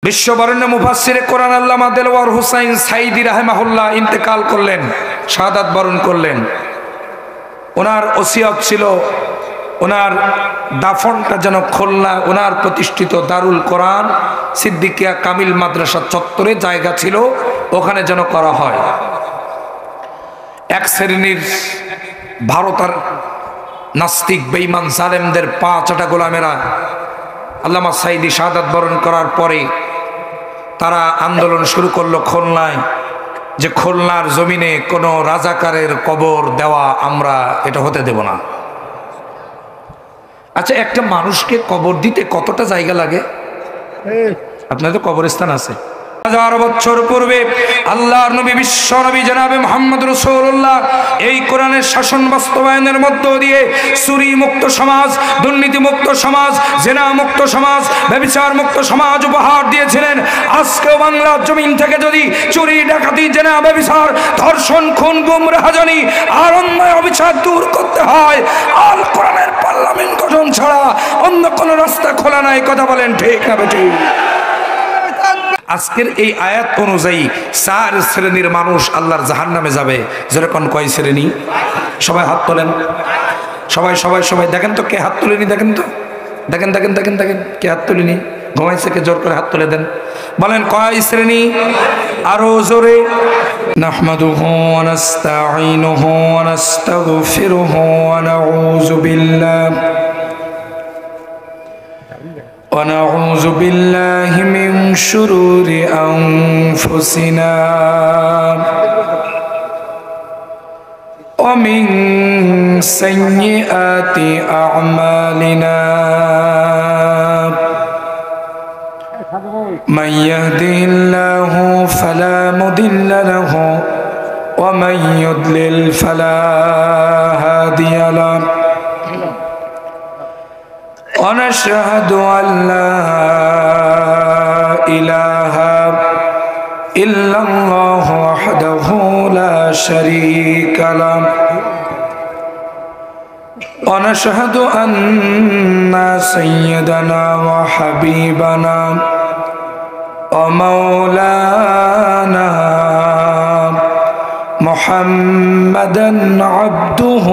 বিশ্ববরেণ্য মুফাসসিরে কোরআন আল্লামা দেলওয়ার হুসাইন সাইদি রাহিমাহুল্লাহ ইন্তেকাল করলেন, শাহাদাত বরণ করলেন। ওনার ওসিয়ত ছিল ওনার দাফনটা যেন খুলনা ওনার প্রতিষ্ঠিত দারুল কোরআন সিদ্দিকিয়া কামিল মাদ্রাসা চত্বরে জায়গা ছিল, ওখানে যেন করা হয়। এক শ্রেণীর ভারতের নাস্তিক বেঈমান জালেমদের পা চাটা গোলামেরা আল্লামা সাইদি শাহাদাত বরণ করার পরে তারা আন্দোলন শুরু করলো খুলনায়, যে খুলনার জমিনে কোনো রাজাকারের কবর দেওয়া আমরা এটা হতে দেব না। আচ্ছা, একটা মানুষকে কবর দিতে কতটা জায়গা লাগে? আপনাদের তো কবরস্থান আছে। 1000 বছর পূর্বে আল্লাহর নবী বিশ্ব নবী জনাবে মুহাম্মদ রাসূলুল্লাহ এই কোরআনের শাসন বাস্তবায়নের মধ্য দিয়ে চুরি মুক্ত সমাজ, দুর্নীতি মুক্ত সমাজ, জেনা মুক্ত সমাজ, ব্যভিচার মুক্ত সমাজ উপহার দিয়েছিলেন। আজকেও বাংলার জমিন থেকে যদি চুরি, ডাকাতি, জেনা, ব্যভিচার, ধর্ষণ, খুন, গুম, রাহাজানি আর অন্যায় অবিচার দূর করতে হয়, আল কোরআনের পার্লামেন্ট গঠন ছাড়া অন্য কোনো রাস্তা খোলা নাই। কথা বলেন ঠিক না বেঠিক? আজকের এই আয়াত অনুযায়ী 4 শ্রেণীর মানুষ আল্লাহর জাহান্নামে যাবে। যেরকম কয় শ্রেণী? সবাই হাত তোলেন। সবাই সবাই সবাই দেখেন তো কে হাত তুলেনি, দেখেন তো, দেখেন দেখেন দেখেন দেখেন কে হাত তুলেনি, ঘুমাইছে কে? জোর করে হাত তুলে দেন, বলেন কয় শ্রেণী? আরো জোরে। নাহমাদুহু ওয়া নাস্তাঈনুহু ওয়া নাস্তাগফিরুহু ওয়া নাউযু বিল্লাহি ونعوذ بالله من شرور أنفسنا ومن سيئات أعمالنا من يهده الله فلا مضل له ومن يضلل فلا هادي له ونشهد أن لا إله إلا الله وحده لا شريك له ونشهد أن سيدنا وحبيبنا ومولانا محمدا عبده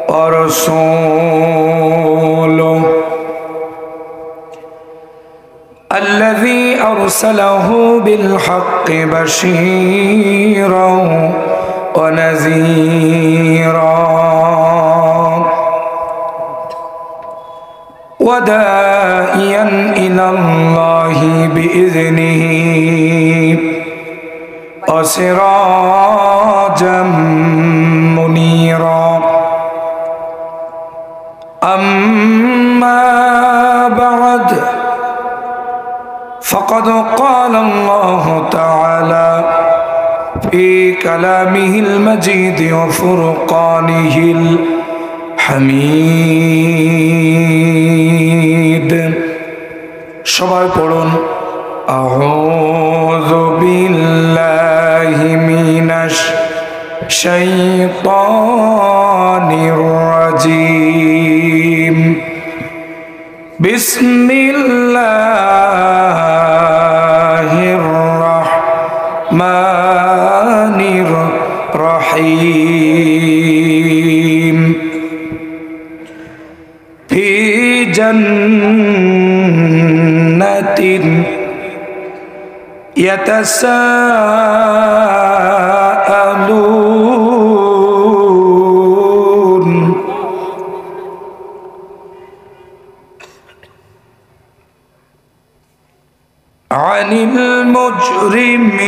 ورسوله الذي أرسله بالحق بشيرا ونذيرا وداعيا إلى الله بإذنه وسراجا منيرا أما بعد فقد قال الله تعالى في كلامه المجيد وفرقانه الحميد সবাই পড়ুন আউযু বিল্লাহি মিনাশ শাইতানির রাজীম বিসমিল্লাহির রহমানির রহিম ফি জান্নাতিন ইয়াতাসাআলুন আনিল মুজরিমিন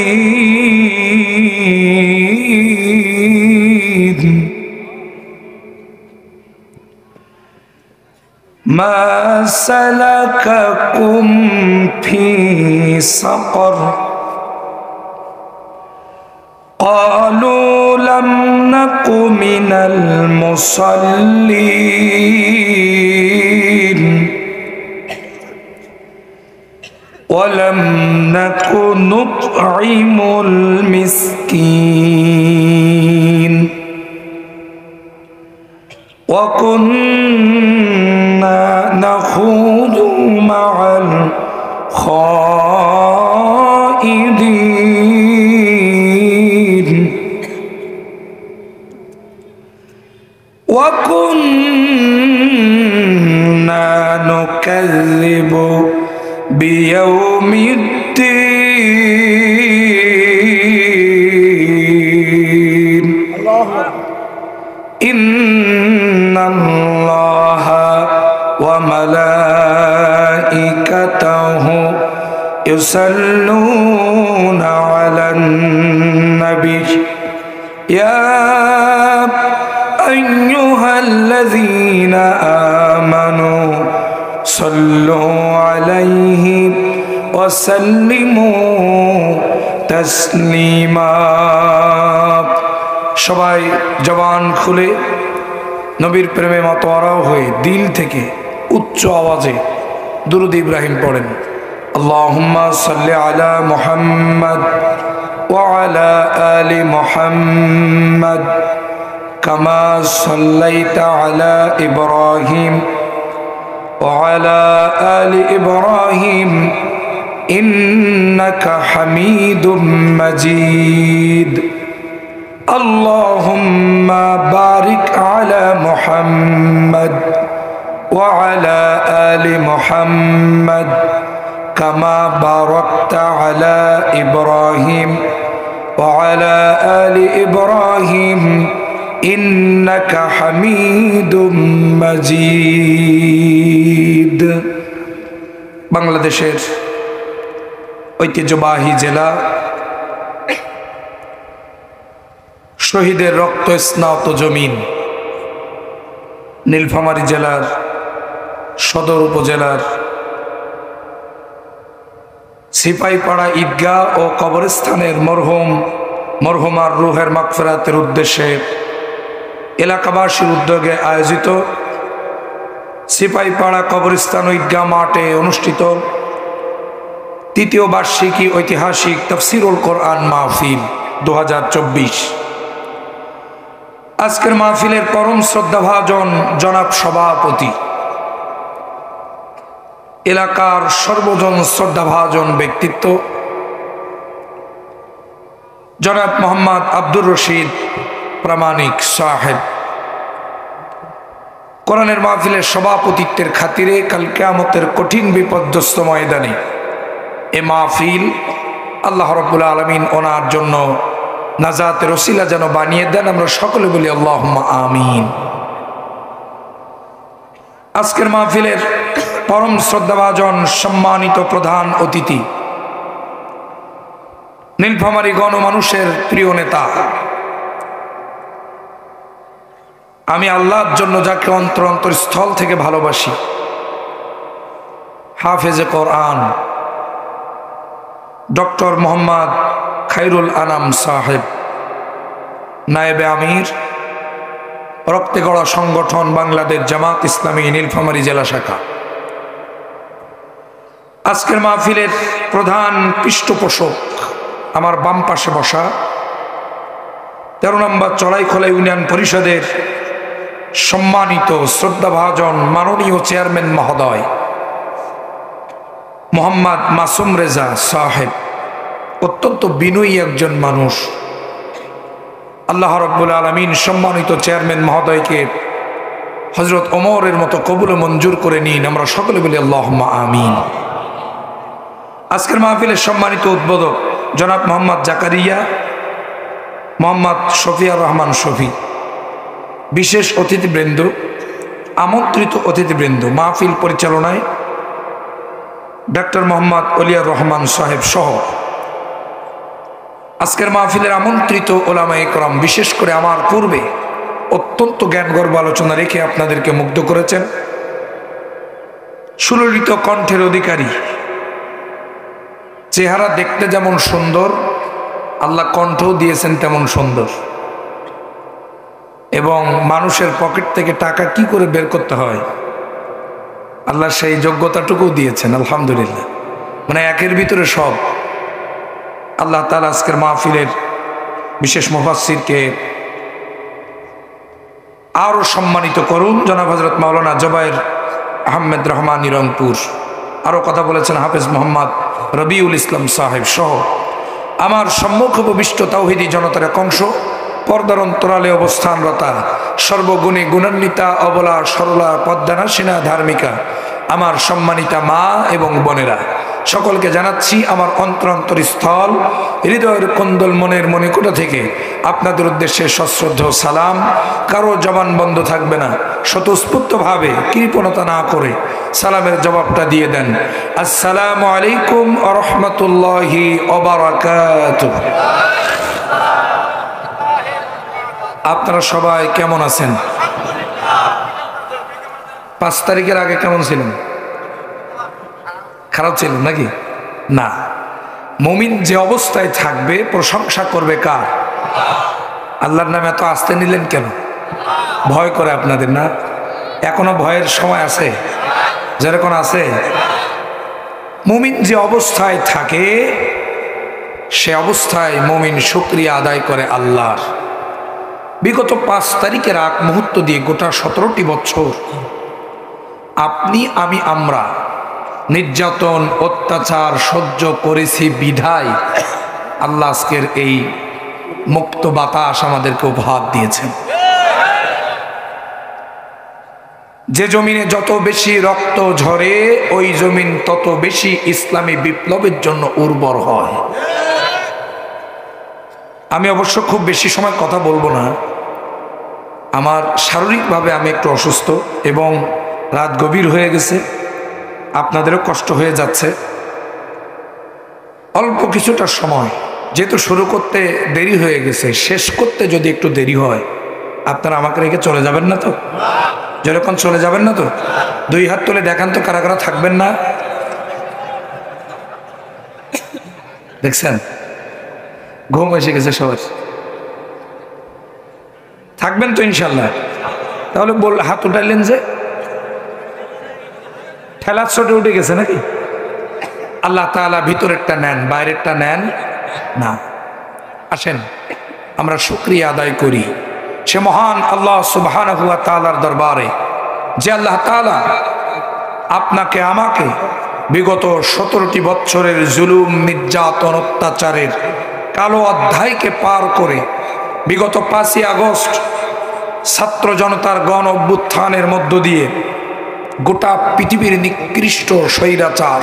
মা সালাকাকুম ফি সাকর قالوا لم نك من المصلين ولم نك نطعم المسكين وكنا نخوض مع خائدين وكنا نكذب بيوم الدين إن الله وملائكته يصلون على النبي يا أيها الذين آمنوا صلوا عليه وسلموا تسليما সবাই জবান খুলে নবীর প্রেমে মাতোয়ারা হয়ে দিল থেকে উচ্চ আওয়াজে দুরূদ ইব্রাহিম পড়েন আল্লাহুম্মা সাল্লি আলা মুহাম্মদ ওয়া আলা আলি মুহাম্মদ কামা সাল্লাইতা আলা ইব্রাহিম ওয়া আলা আলি ইব্রাহিম ইন্নাকা হামিদুম মাজিদ اللهم بارك على محمد وعلى آل محمد كما باركت على إبراهيم وعلى آل إبراهيم إنك حميد مجيد বাংলাদেশের ঐতিহ্যবাহী জেলা শহীদের রক্ত স্নাত জমিন নীলফামারী জেলার সদর উপজেলার সিপাহীপাড়া ঈদগাহ ও কবরস্থানের মরহুমার রুহের মাগফিরাতের উদ্দেশ্যে এলাকাবাসীর উদ্যোগে আয়োজিত সিপাহীপাড়া কবরস্থান ও ঈদগাহ মাঠে অনুষ্ঠিত তৃতীয় বার্ষিকী ঐতিহাসিক তাফসিরুল কোরআন মাহফিল 2024। আজকের মাহফিলের পরম শ্রদ্ধাভাজন জনাব সভাপতি, এলাকার সর্বজন শ্রদ্ধাভাজন ব্যক্তিত্ব জনাব মোহাম্মদ আব্দুর রশিদ প্রামাণিক সাহেব, কোরআনের মাহফিলের সভাপতিত্বের খাতিরে কাল কিয়ামতের কঠিন বিপর্যস্ত ময়দানে এ মাহফিল আল্লাহ রাব্বুল আলামিন ওনার জন্য নাজাতের ওসিলা যেন বানিয়ে দেন, আমরা সকলে বলি আল্লাহুম্মা আমিন। আজকের মাহফিলের পরম শ্রদ্ধাভাজন সম্মানিত প্রধান অতিথি, নীলফামারী গণমানুষের প্রিয় নেতা, আমি আল্লাহর জন্য যাকে অন্তরস্থল থেকে ভালোবাসি, হাফেজে কোরআন ডক্টর মোহাম্মদ খায়রুল আনাম সাহেব, নায়েবে আমির, রক্তে গড়া সংগঠন বাংলাদেশ জামাত ইসলামী নীলফামারী জেলা শাখা। আজকের মাহফিলের প্রধান পৃষ্ঠপোষক আমার বাম পাশে বসা 13 নম্বর চড়াইখোলা ইউনিয়ন পরিষদের সম্মানিত শ্রদ্ধাভাজন মাননীয় চেয়ারম্যান মহোদয় মোহাম্মদ মাসুম রেজা সাহেব, অত্যন্ত বিনয়ী একজন মানুষ। আল্লাহ রাব্বুল আলামিন সম্মানিত চেয়ারম্যান মহোদয়কে হযরত ওমরের মতো কবুল মঞ্জুর করে নিন, আমরা সকলে বলি আল্লাহুম্মা আমিন। আজকের মাহফিলের সম্মানিত উদ্বোধক জনাব মোহাম্মদ জাকারিয়া মোহাম্মদ শফিয়ার রহমান শফি, বিশেষ অতিথিবৃন্দ, আমন্ত্রিত অতিথিবৃন্দ, মাহফিল পরিচালনায় ডক্টর মোহাম্মদ ওলিয়ার রহমান সাহেব সহ আজকের মাহফিলের আমন্ত্রিত ওলামায়ে কেরাম, বিশেষ করে আমার পূর্বে অত্যন্ত জ্ঞানগর্ভ আলোচনা রেখে আপনাদেরকে মুগ্ধ করেছেন সুললিত কণ্ঠের অধিকারী, চেহারা দেখতে যেমন সুন্দর, আল্লাহ কণ্ঠও দিয়েছেন তেমন সুন্দর, এবং মানুষের পকেট থেকে টাকা কি করে বের করতে হয় আল্লাহ সেই যোগ্যতাটুকু দিয়েছেন আলহামদুলিল্লাহ। মানে একের ভিতরে সব। আল্লাহ তাআলা আজকের মাহফিলের বিশেষ মুফাসসিরকে আরো সম্মানিত করুন। জনাব হযরত মাওলানা জুবায়ের আহমেদ রহমানী রংপুর, আরও কথা বলেছেন হাফেজ মোহাম্মদ রবিউল ইসলাম সাহেব সহ আমার সম্মুখ উপবিষ্ট তাওহীদি জনতার এক অংশ, পর্দার অন্তরালে অবস্থানরতা, সর্বগুণে গুণান্বিতা, অবলা সরলা, পদ্মানাসিনা ধার্মিকা আমার সম্মানিতা মা এবং বোনেরা, সকলকে জানাচ্ছি আমার অন্তরস্থল হৃদয়ের কোন্দল মনের মণিকোঠা থেকে আপনাদের উদ্দেশ্যে সশ্রদ্ধ সালাম। কারো জবান বন্ধ থাকবে না, স্বতঃস্ফূর্তভাবে কৃপণতা না করে সালামের জবাবটা দিয়ে দেন। আসসালামু আলাইকুম ওয়া রাহমাতুল্লাহি ওয়া বারাকাতুহু। আপনারা সবাই কেমন আছেন? 5 তারিখের আগে কেমন ছিলেন? খারাপ ছিলেন নাকি? না, মুমিন যে অবস্থায় থাকবে প্রশংসা করবে কার? আল্লাহর নামে এত আস্তে নিলেন কেন? ভয় করে আপনাদের না? এখনো ভয়ের সময় আছে? যেরকম আছে, মুমিন যে অবস্থায় থাকে সে অবস্থায় মুমিন শুকরিয়া আদায় করে আল্লাহর। বিগত 5 তারিখের আগ মুহূর্ত দিয়ে গোটা 17টি বছর আপনি আমরা নির্যাতন অত্যাচার সহ্য করেছি বিধায় আল্লাহ আজকের এই মুক্ত বাতাস আমাদেরকে উপহার দিয়েছেন। যে জমিনে যত বেশি রক্ত ঝরে ওই জমিন তত বেশি ইসলামী বিপ্লবের জন্য উর্বর হয়। আমি অবশ্য খুব বেশি সময় কথা বলবো না, আমার শারীরিকভাবে আমি একটু অসুস্থ এবং রাত গভীর হয়ে গেছে, আপনাদেরও কষ্ট হয়ে যাচ্ছে। অল্প কিছুটা সময় যেহেতু শুরু করতে দেরি হয়ে গেছে, শেষ করতে যদি একটু দেরি হয় আপনারা আমাকে রেখে চলে যাবেন না তো? যেরকম চলে যাবেন না তো? 2 হাত তুলে দেখান তো কারা কারা থাকবেন না। দেখছেন ঘুম এসে গেছে সবার, থাকবেন তো ইনশাল্লাহ? তাহলে হাত উঠাইলেন যে ঠেলার চোটে উঠে গেছে নাকি? আল্লাহ তাআলা ভিতরেরটা নেন, বাইরেরটা নেন না। আসেন আমরা শুকরিয়া আদায় করি সে মহান আল্লাহ সুবহানাহু ওয়া তাআলার দরবারে, যে আল্লাহ তাআলা আপনাকে আমাকে বিগত 17টি বছরের জুলুম নির্যাতন অত্যাচারের কালো অধ্যায়কে পার করে বিগত 5ই আগস্ট ছাত্র জনতার গণ অভ্যুত্থানের মধ্য দিয়ে গোটা পৃথিবীর নিকৃষ্ট স্বৈরাচার,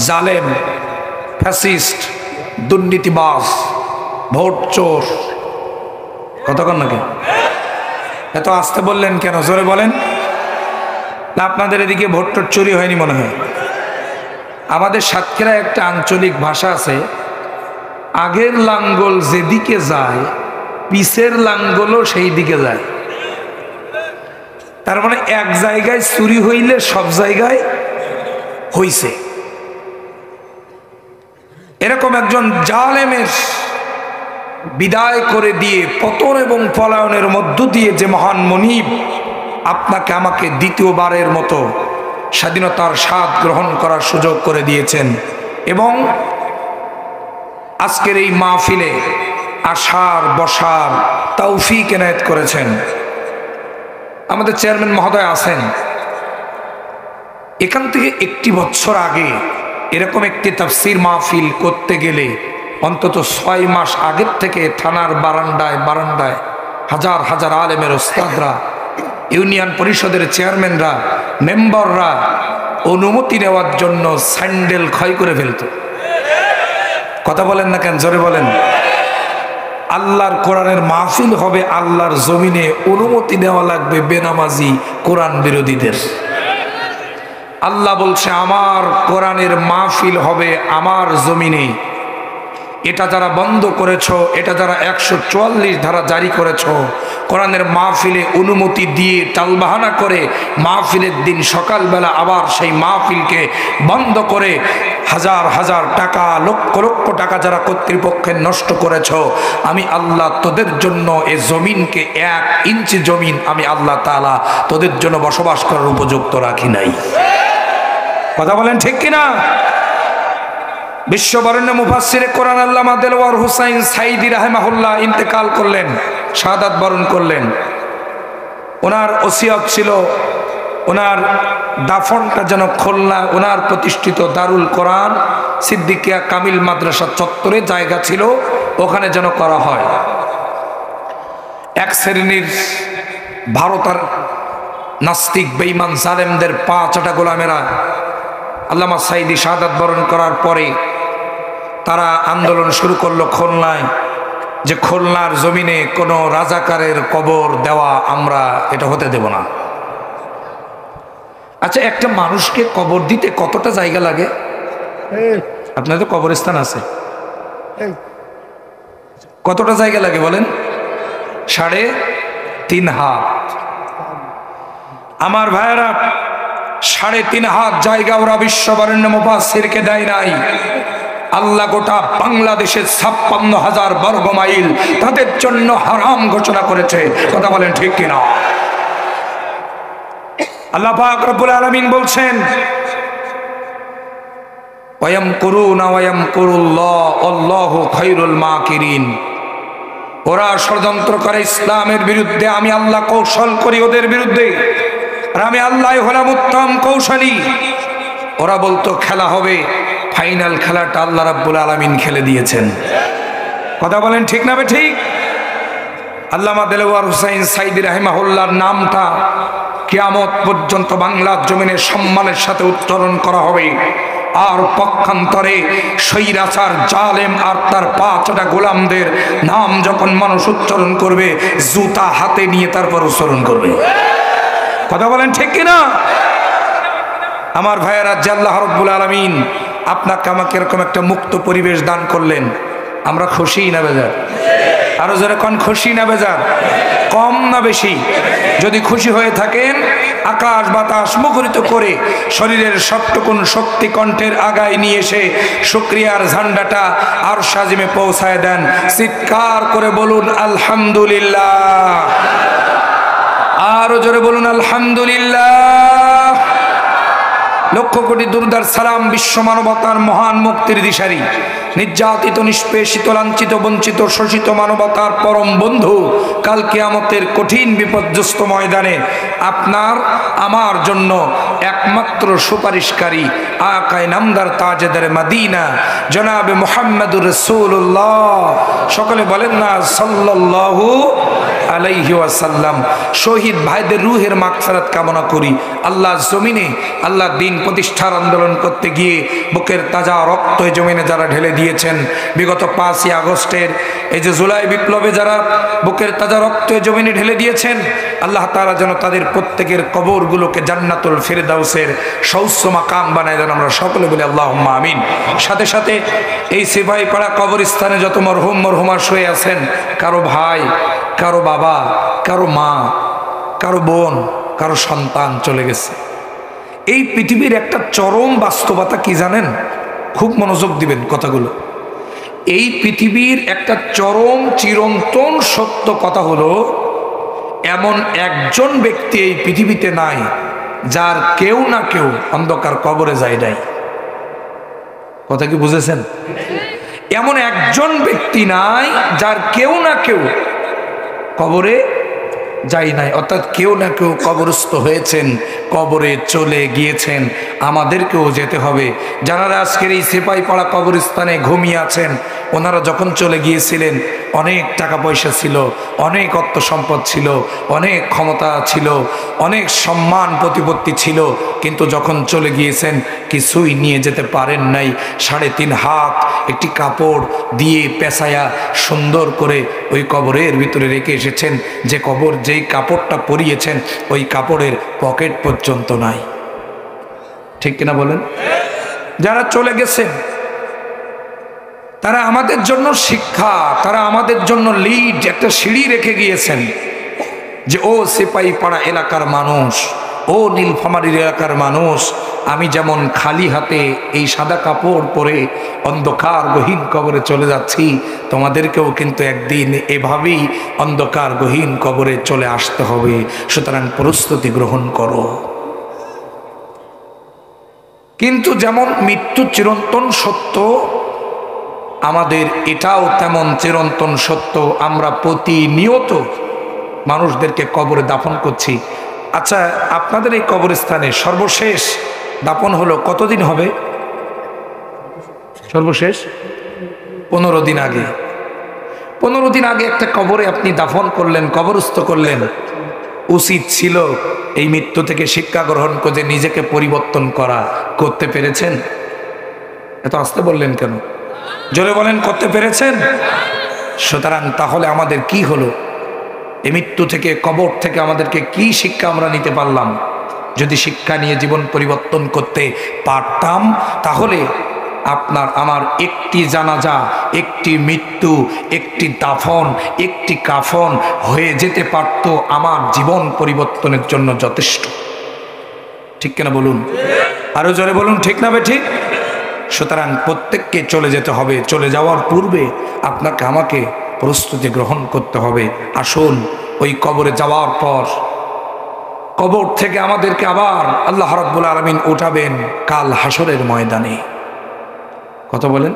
জালেম, ফ্যাসিস্ট, দুর্নীতিবাজ, ভোট চোর, কতক্ষণ নাকি? এত আসতে বললেন কেন? জোরে বলেন। না আপনাদের এদিকে ভোট টোট চুরি হয়নি মনে হয়? আমাদের সাতক্ষীরা একটা আঞ্চলিক ভাষা আছে, আগের লাঙ্গল যেদিকে যায় পিছের লাঙ্গলও সেই দিকে যায়। তার মানে এক জায়গায় চুরি হইলে সব জায়গায় হইছে। এরকম একজন জালেমের বিদায় করে দিয়ে পতন এবং পলায়নের মধ্য দিয়ে যে মহান মনিব আপনাকে আমাকে দ্বিতীয়বারের মতো স্বাধীনতার স্বাদ গ্রহণ করার সুযোগ করে দিয়েছেন এবং আজকের এই মাহফিলে আসার বসার তৌফিক এনায়েত করেছেন। আমাদের চেয়ারম্যান মহোদয় আছেন, এখান থেকে 1 বছর আগে এরকম একটি তাফসীর মাহফিল করতে গেলে অন্তত 6 মাস আগের থেকে থানার বারান্দায় বারান্দায় হাজার হাজার আলেমের ওস্তাদরা, ইউনিয়ন পরিষদের চেয়ারম্যানরা, মেম্বাররা অনুমতি নেওয়ার জন্য স্যান্ডেল ক্ষয় করে ফেলত। কথা বলেন না কেন? জোরে বলেন। আল্লাহর কোরআনের মাহফিল হবে আল্লাহর জমিনে, অনুমতি নেওয়া লাগবে বেনামাজি কোরআন বিরোধীদের। আল্লাহ বলছে আমার কোরআনের মাহফিল হবে আমার জমিনে। এটা যারা বন্ধ করেছো, এটা যারা 144 ধারা জারি করেছো, কোরআনের মাহফিলে অনুমতি দিয়ে টালবাহানা করে মাহফিলের দিন সকালবেলা আবার সেই মাহফিলকে বন্ধ করে হাজার হাজার টাকা, লক্ষ লক্ষ টাকা যারা কর্তৃপক্ষের নষ্ট করেছো, আমি আল্লাহ তোদের জন্য এ জমিনকে 1 ইঞ্চি জমিন আমি আল্লাহ তাআলা তোদের জন্য বসবাস করার উপযুক্ত রাখি নাই। কথা বলেন ঠিক কিনা? বিশ্ববরেণ্য মুফাসসিরে কোরআন আল্লামা দেলওয়ার হোসাইন সাইদি রাহিমাহুল্লাহ ইন্তেকাল করলেন, শাহাদাত বরণ করলেন। ওনার ওসিয়ত ছিল ওনার দাফনটা যেন খুলনা ওনার প্রতিষ্ঠিত দারুল কোরআন সিদ্দিকিয়া কামিল মাদ্রাসা চত্বরে জায়গা ছিল, ওখানে যেন করা হয়। এক শ্রেণীর ভারতের নাস্তিক বেঈমান জালেমদের পা চাটা গোলামেরা আল্লামা সাঈদী শাহাদাত বরণ করার পরে তারা আন্দোলন শুরু করলো খুলনায়, যে খুলনার জমিনে কোনো রাজাকারের কবর দেওয়া আমরা এটা হতে দেব না। আচ্ছা, একটা মানুষকে কবর দিতে কতটা জায়গা লাগে? আপনাদের কবরস্থান আছে, কতটা জায়গা লাগে বলেন? 3.5 হাত। আমার ভাইয়েরা, 3.5 হাত জায়গা ওরা বিশ্ববরেণ্য মুফাসসিরকে দেয় নাই। আল্লাহ গোটা বাংলাদেশের 56,000 বর্গ মাইল তাদের জন্য হারাম ঘোষণা করেছে। কথা বলেন ঠিক কিনা? আল্লাহ পাক রব্বুল আলামিন বলছেন, ওয়ায়ামকুরুনা ওয়ায়ামকুরুল্লাহ আল্লাহু খায়রুল মাকিরিন। ওরা ষড়যন্ত্র করে ইসলামের বিরুদ্ধে, আমি আল্লাহ কৌশল করি ওদের বিরুদ্ধে, আর আমি আল্লাহ হলাম উত্তম কৌশলী। ওরা বলতো খেলা হবে, ফাইনাল খেলাটা আল্লাহ রাব্বুল আলামিন খেলে দিয়েছেন। কথা বলেন ঠিক না ঠিক? আল্লামা দেলোয়ার হোসাইন সাঈদী রাহিমাহুল্লাহর নামটা কিয়ামত পর্যন্ত বাংলার জমিনে সম্মানের সাথে উত্তোলন করা হবে। আর পক্ষান্তরে স্বৈরাচার জালেম আর তার পাঁচটা গোলামদের নাম যখন মানুষ উচ্চারণ করবে, জুতা হাতে নিয়ে তারপর উচ্চারণ করবে। কথা বলেন ঠিক কিনা? আমার ভাইয়েরা, যে আল্লাহ রাব্বুল আলামিন আপনাকে আমাকে এরকম একটা মুক্ত পরিবেশ দান করলেন, আমরা খুশি না বেজার? আরো যারা কোন খুশি না বেজার? কম না বেশি? যদি খুশি হয়ে থাকেন, আকাশ বাতাস মুখরিত করে শরীরের সবটুকুন শক্তি কণ্ঠের আগায় নিয়ে এসে শুকরিয়ার ঝান্ডাটা আর সাজিমে পৌঁছায় দেন। চিৎকার করে বলুন আলহামদুলিল্লাহ। আরো জোরে বলুন আলহামদুলিল্লাহ। লক্ষ কোটি দুরুদার সালাম বিশ্ব মানবতার মহান মুক্তির দিশারি, নির্যাতিত নিষ্পেষিত লাঞ্ছিত বঞ্চিত শোষিত মানবতার পরম বন্ধু, কাল কিয়ামতের কঠিন বিপর্যস্ত ময়দানে আপনার আমার জন্য একমাত্র সুপারিশকারী আকায়ে নামদার তাজেদার মদিনা জনাবে মুহাম্মদুর রাসূলুল্লাহ, সকলে বলেন না সাল্লাল্লাহু আলাইহি ওয়াসাল্লাম। শহীদ ভাইদের রুহের মাগফিরাত কামনা করি। আল্লাহ জমিনে আল্লাহ দিন প্রতিষ্ঠার আন্দোলন করতে গিয়ে বুকের তাজা রক্ত জমিনে যারা ঢেলে দিয়েছেন, বিগত 5ই আগস্টের এই যে জুলাই বিপ্লবে যারা বুকের তাজা রক্ত জমিনে ঢেলে দিয়েছেন, আল্লাহ তাআলা যেন তাদের প্রত্যেকের কবরগুলোকে জান্নাতুল ফিরদাউসের সৌচ্চ মাকাম বানায় দেন। আমরা সকলে বলি আল্লাহুম্মা আমিন। সাথে সাথে এই সিপাহীপাড়া কবরস্থানে যত মরহুম মরহুমা শুয়ে আছেন, কারো ভাই, কারো বাবা, কারো মা, কারো বোন, কারো সন্তান চলে গেছে। এই পৃথিবীর একটা চরম বাস্তবতা কি জানেন? খুব মনোযোগ দিবেন কথাগুলো। এই পৃথিবীর একটা চরম চিরন্তন সত্য কথা হলো, এমন একজন ব্যক্তি এই পৃথিবীতে নাই যার কেউ না কেউ অন্ধকার কবরে যায় নাই। কথা কি বুঝেছেন? এমন একজন ব্যক্তি নাই যার কেউ না কেউ কবরে যাই নাই, অর্থাৎ কেউ না কেউ কবরস্থ হয়েছেন, কবরে চলে গিয়েছেন। আমাদেরকেও যেতে হবে। যারা আজকের এই সিপাহীপাড়া কবরস্থানে ঘুমিয়ে আছেন, ওনারা যখন চলে গিয়েছিলেন অনেক টাকা পয়সা ছিল, অনেক অর্থ সম্পদ ছিল, অনেক ক্ষমতা ছিল, অনেক সম্মান প্রতিপত্তি ছিল, কিন্তু যখন চলে গিয়েছেন কিছুই নিয়ে যেতে পারেন নাই। 3.5 হাত একটি কাপড় দিয়ে পেঁচায়া সুন্দর করে ওই কবরের ভিতরে রেখে এসেছেন। যেই কাপড়টা পরিয়েছেন ওই কাপড়ের পকেট পর্যন্ত নাই। ঠিক কিনা বলেন? যারা চলে গেছেন তারা আমাদের জন্য শিক্ষা, তারা আমাদের জন্য লিড, একটা সিঁড়ি রেখে গিয়েছেন যে ও সিপাহীপাড়া এলাকার মানুষ, ও নীলফামারীর এলাকার মানুষ, আমি যেমন খালি হাতে এই সাদা কাপড় পরে অন্ধকার গহীন কবরে চলে যাচ্ছি, তোমাদেরকেও কিন্তু একদিন এভাবেই অন্ধকার গহীন কবরে চলে আসতে হবে। সুতরাং প্রস্তুতি গ্রহণ করো। কিন্তু যেমন মৃত্যু চিরন্তন সত্য, আমাদের এটাও তেমন চিরন্তন সত্য। আমরা প্রতিনিয়ত মানুষদেরকে কবরে দাফন করছি। আচ্ছা, আপনাদের এই কবরস্থানে সর্বশেষ দাপন হলো কতদিন হবে? সর্বশেষ 15 দিন আগে। 15 দিন আগে একটা কবরে আপনি দাফন করলেন, কবরস্থ করলেন। উচিত ছিল এই মৃত্যু থেকে শিক্ষা গ্রহণ করে নিজেকে পরিবর্তন করা। করতে পেরেছেন? এত আস্তে বললেন কেন? জোরে বলেন, করতে পেরেছেন? সুতরাং তাহলে আমাদের কি হলো? এই মৃত্যু থেকে, কবর থেকে আমাদেরকে কি শিক্ষা আমরা নিতে পারলাম? যদি শিক্ষা নিয়ে জীবন পরিবর্তন করতে পারতাম, তাহলে আপনার আমার একটি জানাজা, একটি মৃত্যু, একটি দাফন, একটি কাফন হয়ে যেতে পারত আমার জীবন পরিবর্তনের জন্য যথেষ্ট। ঠিক কিনা বলুন? আরো জোরে বলুন, ঠিক না বেঠিক? সুতরাং প্রত্যেককে চলে যেতে হবে। চলে যাওয়ার পূর্বে আপনাকে আমাকে প্রস্তুতি গ্রহণ করতে হবে। আসুন, ওই কবরে যাওয়ার পর কবর থেকে আমাদেরকে আবার আল্লাহ রাব্বুল আলামিন উঠাবেন কাল হাসরের ময়দানে। কথা বলেন,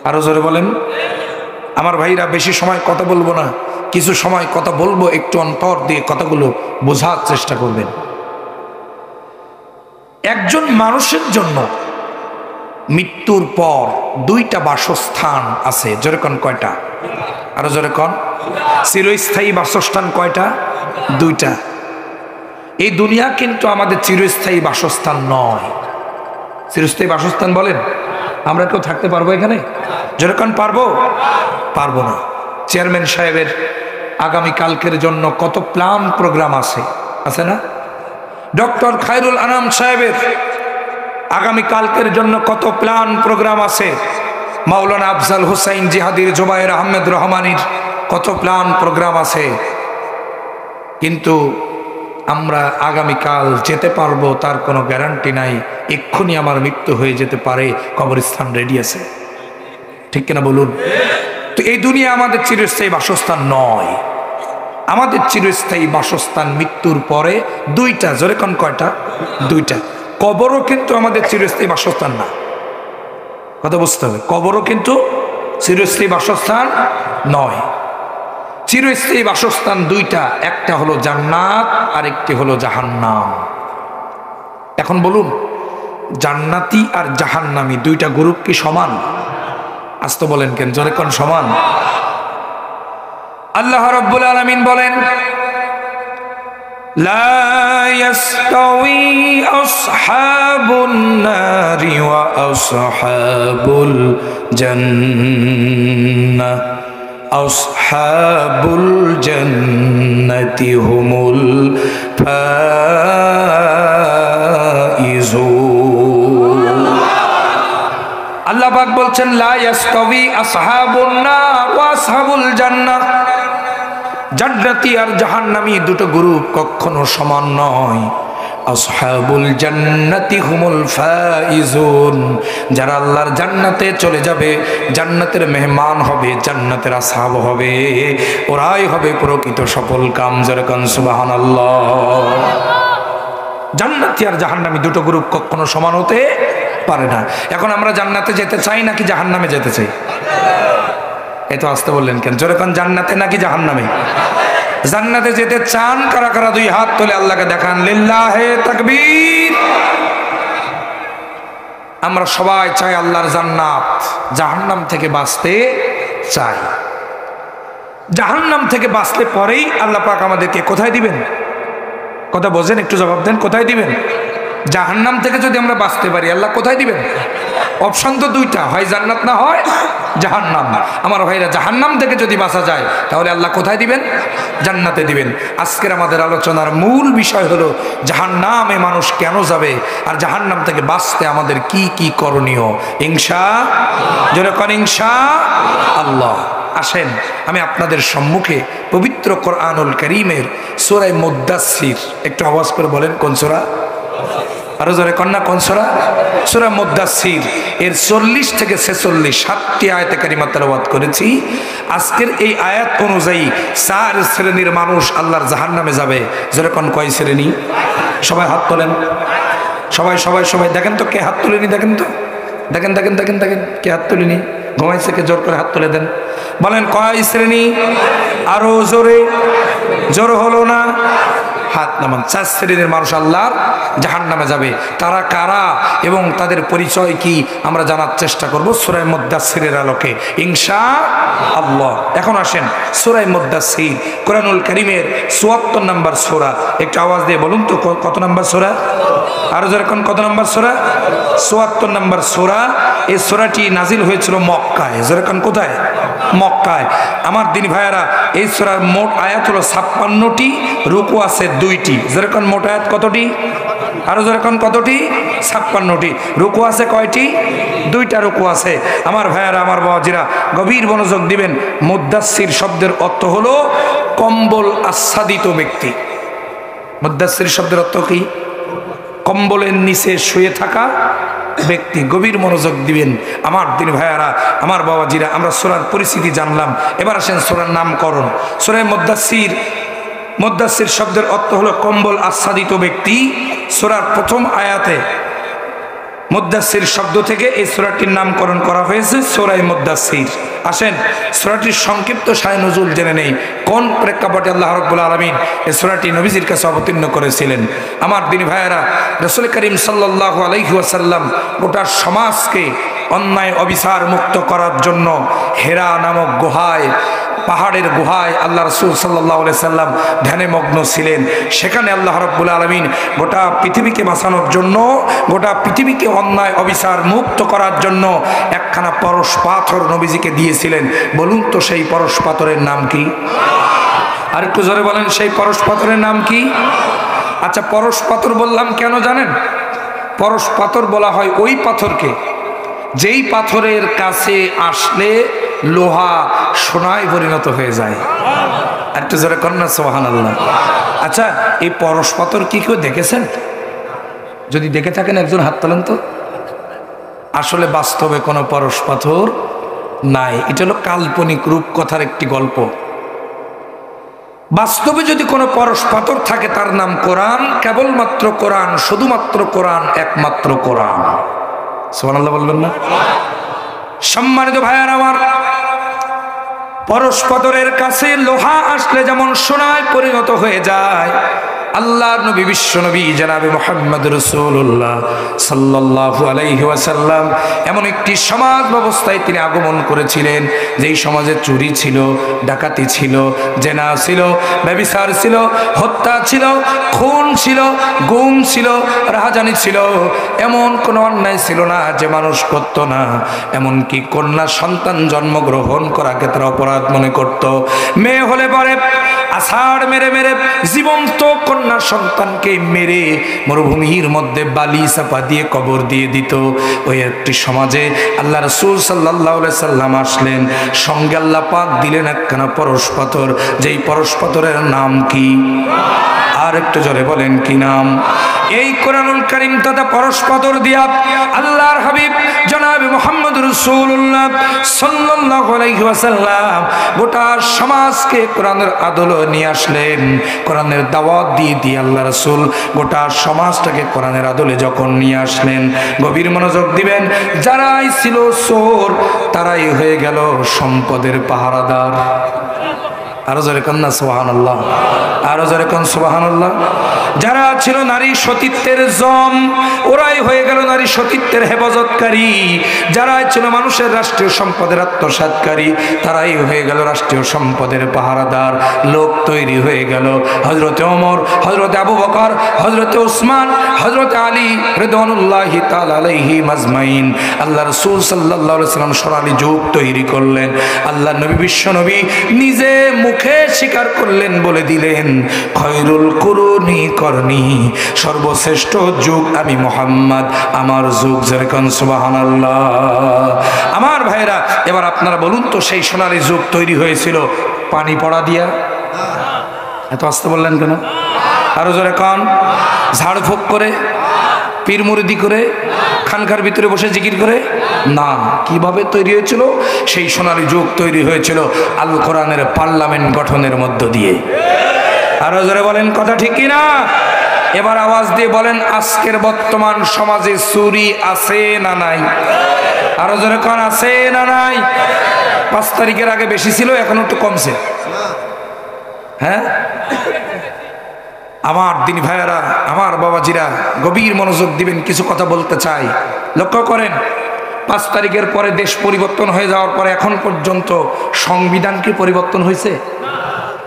আরো জোরে বলেন। আমার ভাইরা, বেশি সময় কথা বলবো না, কিছু সময় কথা বলবো, একটু অন্তর দিয়ে কথাগুলো বোঝার চেষ্টা করবেন। একজন মানুষের জন্য মৃত্যুর পর 2টা বাসস্থান আছে। জোরে কন, কয়টা? আরো জোরে কন। চিরস্থায়ী বাসস্থান কয়টা? 2টা। এই দুনিয়া কিন্তু আমাদের চিরস্থায়ী বাসস্থান নয়। চিরস্থায়ী বাসস্থান বলেন? আমরা কেউ থাকতে পারবো এখানে? জোরে কন, পারবো? পারবো না। চেয়ারম্যান সাহেবের আগামী কালকের জন্য কত প্ল্যান প্রোগ্রাম আছে না? ডক্টর খায়রুল আনাম সাহেবের আগামী কালকের জন্য কত প্ল্যান প্রোগ্রাম আছে। মাওলানা আফজাল হুসাইন জিহাদির, জুবায়ের আহমেদ রহমানির কত প্ল্যান প্রোগ্রাম আছে। কিন্তু আমরা আগামীকাল যেতে পারবো তার কোনো গ্যারান্টি নাই। এক্ষুনি আমার মৃত্যু হয়ে যেতে পারে, কবরস্থান রেডি আছে। ঠিক কিনা বলুন? তো এই দুনিয়া আমাদের চিরস্থায়ী বাসস্থান নয়। আমাদের চিরস্থায়ী বাসস্থান মৃত্যুর পরে 2টা। জোরে কোন, কয়টা? 2টা। কবরও কিন্তু আমাদের চিরস্থায়ী বাসস্থান না। কথা বুঝতে হবে, কবরও কিন্তু চিরস্থায়ী বাসস্থান নয়। চিরস্থায়ী বাসস্থান 2টা, একটা হলো জান্নাত আর একটি হলো জাহান্নাম। এখন বলুন, জান্নাতি আর জাহান্নামী 2টা গ্রুপ কি সমান? আস্তে বলেন কেন? জোরে কোন, সমান? আল্লাহ রাব্বুল আলামিন বলেন, লা ইয়াস্তাউই আসহাবুন নারি ওয়া আসহাবুল জান্নাহ আসহাবুল জান্নাতি হুমুল ফাইজুন। আল্লাহ পাক বলছেন, লা ইয়াস্তাউই আসহাবুন নার ওয়া আসহাবুল জান্নাহ, জান্নাতি আর জাহান্নামী 2টো গ্রুপ কখনো সমান নয়। আসহাবুল জান্নাতি হুমুল ফাইজুন, যারা আল্লাহর জান্নাতে চলে যাবে, জান্নাতের মেহমান হবে, জান্নাতের আসহাব হবে, ওরাই হবে প্রকৃত সফল কাম। যেরকম সুবহানাল্লাহ। জান্নাতি আর জাহান্নামী 2টো গ্রুপ কখনো সমান হতে পারে না। এখন আমরা জান্নাতে যেতে চাই নাকি জাহান্নামে যেতে চাই? এত আসতে বললেন কেন? জোরে কোন, জান্নাতে নাকি জাহান্নামে? জান্নাতে যেতে চান কারা কারা? 2 হাত তুলে আল্লাহকে দেখান। লিল্লাহে তাকবীর। আমরা সবাই চাই আল্লাহর জান্নাত। জাহান্নাম থেকে বাঁচতে চাই। জাহান্নাম থেকে বাঁচলে পরেই আল্লাহ পাক আমাদেরকে কোথায় দিবেন? কথা বোঝেন, একটু জবাব দেন। কোথায় দিবেন? জাহান্নাম থেকে যদি আমরা বাঁচতে পারি, আল্লাহ কোথায় দিবেন? অপশন তো 2টা, হয় জান্নাত না হয় জাহান্নাম। আমার ভাইরা, জাহান্নাম থেকে যদি বাঁচা যায় তাহলে আল্লাহ কোথায় দিবেন? জান্নাতে দিবেন। আজকের আমাদের আলোচনার মূল বিষয় হলো জাহান্নামে মানুষ কেন যাবে, আর জাহান্নাম থেকে বাঁচতে আমাদের কি কি করণীয়। ইনশাআল্লাহ। জোরে কোন ইনশাআল্লাহ। আসেন, আমি আপনাদের সম্মুখে পবিত্র কোরআনুল কারীমের সূরা মুদ্দাসসির, একটু আওয়াজ করে বলেন কোন সূরা? আরো জোরে কন্যা, কোন সূরা? সূরা মুদ্দাসসির এর 40 থেকে 46 7টি আয়াতে কারিমা তেলাওয়াত করেছি। আজকের এই আয়াত অনুযায়ী 4 শ্রেণীর মানুষ আল্লাহর জাহান্নামে যাবে। জোরে কোন, কয় শ্রেণী? সবাই হাত তোলেন। সবাই সবাই সবাই দেখেন তো কে হাত তুলেনি, দেখেন তো, দেখেন দেখেন দেখেন দেখেন কে হাত তুলেনি। ঘুমাইছে কে? জোর করে হাত তুলে দেন। বলেন কয় শ্রেণী? আরো জোরে। জোর হলো না। হাত নামান। 4 শ্রেণীর মানুষ আল্লাহর জাহান্নামে যাবে। তারা কারা এবং তাদের পরিচয় কি আমরা জানার চেষ্টা করব সূরা মুদ্দাসসিরের আলোকে ইনশাআল্লাহ। এখন আসেন সূরা মুদ্দাসসির, কোরআনুল কারীমের ৭৪ নম্বর সূরা। একটু আওয়াজ দিয়ে বলুন তো কত নম্বর সূরা? আরো যেরকম কত নম্বর সূরা? ৭৪ নম্বর সূরা। এই সূরাটি নাজিল হয়েছিল মক্কায়। যেরকম কোথায়? মক্কায়। আমার দিনী ভাইয়ারা, এই সূরার মোট আয়াত হলো ৫৬টি, রুকু আছে ২টি। যেরকম মোট আয়াত কতটি? আরো যেরকম কতটি? ৫৬টি। রুকু আছে কয়টি? ২টা রুকু আছে। আমার ভাইয়ারা, আমার বাবাজিরা, গভীর মনোযোগ দিবেন। মুদ্দাসসির শব্দের অর্থ হলো কম্বল আচ্ছাদিত ব্যক্তি। মুদ্দাসসির শব্দের অর্থ কি? কম্বলের নিচে শুয়ে থাকা ব্যক্তি। গভীর মনোযোগ দিবেন আমার দিন ভাইয়ারা, আমার বাবাজিরা। আমরা সূরার পরিস্থিতি জানলাম, এবার আসেন সূরার নামকরণ। সূরা মুদ্দাসসির, মুদ্দাসসির শব্দের অর্থ হলো কম্বল আচ্ছাদিত ব্যক্তি। সূরার প্রথম আয়াতে মুদ্দাসসির শব্দ থেকে এই সূরাটির নামকরণ করা হয়েছে সূরা মুদ্দাসসির। আসেন সূরাটির সংক্ষিপ্ত শায় নজুল জেনে নেই। কোন প্রেক্ষাপটে আল্লাহ রাব্বুল আলামিন এই সূরাটি নবীজির কাছে অবতীর্ণ করেছিলেন। আমার দিনী ভাইয়েরা, রাসূল করিম সাল্লাল্লাহু আলাইহি ওয়াসাল্লাম গোটা সমাজকে অন্যায় অবিচার মুক্ত করার জন্য হেরা নামক গুহায়, পাহাড়ের গুহায় আল্লাহ রাসূল সাল্লাল্লাহু আলাইহি সাল্লাম ধ্যানে মগ্ন ছিলেন। সেখানে আল্লাহ রাব্বুল আলামিন গোটা পৃথিবীকে বাঁচানোর জন্য, গোটা পৃথিবীকে অন্যায় অবিচার মুক্ত করার জন্য একখানা পরশ পাথর নবীজিকে দিয়েছিলেন। বলুন তো সেই পরশ পাথরের নাম কি? আর একটু জোরে বলেন, সেই পরশ পাথরের নাম কি? আচ্ছা, পরশ পাথর বললাম কেন জানেন? পরশ পাথর বলা হয় ওই পাথরকে যেই পাথরের কাছে আসলে লোহা সোনায় পরিণত হয়ে যায়। একটু জোরে কন্যা সুবহানাল্লাহ। আচ্ছা, এই পরশ পাথর কি কেউ দেখেছেন? যদি দেখে থাকেন একজন হাত তোলেন তো। আসলে বাস্তবে কোনো পরশ পাথর নাই। এটা হলো কাল্পনিক রূপকথার একটি গল্প। বাস্তবে যদি কোনো পরশ পাথর থাকে তার নাম কোরআন। কেবলমাত্র কোরআন, শুধুমাত্র কোরআন, একমাত্র কোরআন। সুবহানাল্লাহ বলবেন না? সম্মানিত ভাইয়ার আমার, পরশ পাথরের কাছে লোহা আসলে যেমন সোনায় পরিণত হয়ে যায়, আল্লাহর নবী বিশ্ব নবী জনাবে মুহাম্মদ রাসূলুল্লাহ সাল্লাল্লাহু আলাইহি ওয়াসাল্লাম এমন একটি সমাজ ব্যবস্থায় তিনি আগমন করেছিলেন যেই সমাজে চুরি ছিল, ডাকাতি ছিল, জেনা ছিল, ব্যভিচার ছিল, হত্যা ছিল, খুন ছিল, গুম ছিল, রাহাজানি ছিল। এমন কোনো অন্যায় ছিল না যে মানুষ করত না। এমনকি কন্যা সন্তান জন্মগ্রহণ করাকে তারা অপরাধ মনে করত। মেয়ে হলে পরে আষাঢ় মেরে মেরে জীবন্ত কন্যা সন্তানকে মেরে মরুভূমির মধ্যে বালি চাপা দিয়ে কবর দিয়ে দিত। ওই একটি সমাজে আল্লাহ রাসূল সাল্লাল্লাহু আলাইহি সাল্লাম আসলেন। সঙ্গে আল্লাহ পাক দিলেন একখানা পরশ পাথর, যেই পরশ পাথরের নাম কি? আর একটু জোরে বলেন কি নাম? এই কোরআনুল কারীম তথা পরশ পাথর দিয়া আল্লাহর হাবিব জনাবে মুহাম্মদ রাসূলুল্লাহ সাল্লাল্লাহু আলাইহি ওয়াসাল্লাম গোটা সমাজকে কোরআনের আদলে নিয়ে আসলেন। কোরআনের দাওয়াত দিয়ে দিয়ে আল্লাহ রাসূল গোটা সমাজটাকে কোরআনের আদলে যখন নিয়ে আসলেন, গভীর মনোযোগ দিবেন, যারাই ছিল চোর তারাই হয়ে গেল সম্পদের পাহারাদার। আরো জোরে কন্যা সুবহানাল্লাহ, আরো জোরে কোন সুবহানাল্লাহ। যারা ছিল নারী সতীত্বের জম, ওরাই হয়ে গেল নারী সতীত্বের হেফাজতকারী। যারা ছিল মানুষের রাষ্ট্রীয় সম্পদের আত্মসাৎকারী, তারাই হয়ে গেল রাষ্ট্রীয় সম্পদের পাহারাদার। লোক তৈরি হয়ে গেল হযরতে ওমর, হযরতে আবু বকর, হযরতে উসমান, হযরতে আলী রিদওয়ানুল্লাহি তাআলা আলাইহিম আজমাইন। আল্লাহ রাসূল সাল্লাল্লাহু আলাইহি ওয়াসাল্লাম সোনালী যুগ তৈরি করলেন। আল্লাহ নবী বিশ্ব নবী নিজে মুখে স্বীকার করলেন, বলে দিলেন, খয়রুল কুরুনি করনি, সর্বশ্রেষ্ঠ যুগ আমি মুহাম্মদ, আমার যুগ। যেরকম সুবহানাল্লাহ। আমার ভাইরা, এবার আপনারা বলুন তো সেই সোনালী যুগ তৈরি হয়েছিল পানি পড়া দিয়া? এত আস্তে বললেন কেন? আরো জোরে কোন? ঝাড়ফুঁক করে, পীর মুরিদি করে, খানকার ভিতরে বসে জিকির করে? না। কিভাবে তৈরি হয়েছিল? সেই সোনালী যুগ তৈরি হয়েছিল আল কোরআনের পার্লামেন্ট গঠনের মধ্য দিয়ে। আরো জোরে বলেন, কথা ঠিক কিনা? এবার আওয়াজ দিয়ে বলেন, আজকের বর্তমান সমাজে চুরি আছে না নাই? আরো জোরে কোন, আছে না নাই? 5 তারিখের আগে বেশি ছিল, এখন একটু কমছে। হ্যাঁ, আমার দিনী ভাইয়েরা, আমার বাবাজিরা, গভীর মনোযোগ দিবেন, কিছু কথা বলতে চাই। লক্ষ্য করেন, 5 তারিখের পরে দেশ পরিবর্তন হয়ে যাওয়ার পরে এখন পর্যন্ত সংবিধান কি পরিবর্তন হয়েছে?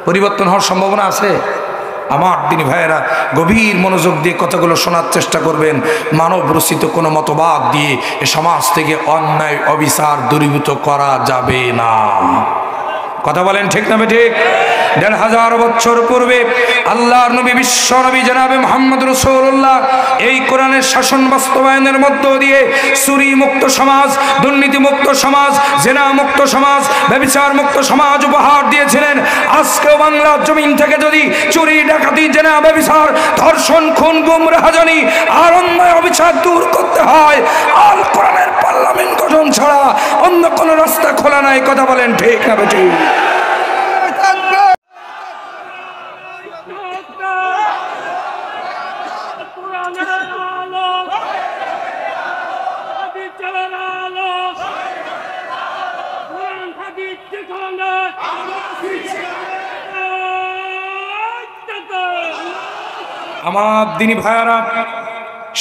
পরিবর্তন হওয়ার সম্ভাবনা আছে? আমার দিনী ভাইয়েরা, গভীর মনোযোগ দিয়ে কথাগুলো শোনার চেষ্টা করবেন। মানব রচিত কোনো মতবাদ দিয়ে এ সমাজ থেকে অন্যায় অবিচার দূরীভূত করা যাবে না। কথা বলেন ঠিক না ঠিক? 1500 বছর পূর্বে আল্লাহর নবী, বিশ্ব নবী জনাবে মুহাম্মদ রাসূলুল্লাহ এই কোরআনের শাসন বাস্তবায়নের মধ্য দিয়ে চুরি মুক্ত সমাজ, দুর্নীতি মুক্ত সমাজ, জেনা মুক্ত সমাজ, ব্যভিচার মুক্ত সমাজ উপহার দিয়েছিলেন। আজকেও বাংলার জমিন থেকে যদি চুরি, ডাকাতি, জেনা, ব্যভিচার, ধর্ষণ, খুন, গুম, রাহাজানি আর অন্যায় অবিচার দূর করতে হয়, আল কোরআনের পার্লামেন্ট গঠন ছাড়া অন্য কোনো রাস্তা খোলা নাই। কথা বলেন ঠিক না ঠিক? আমার দিনী ভাইয়ারা,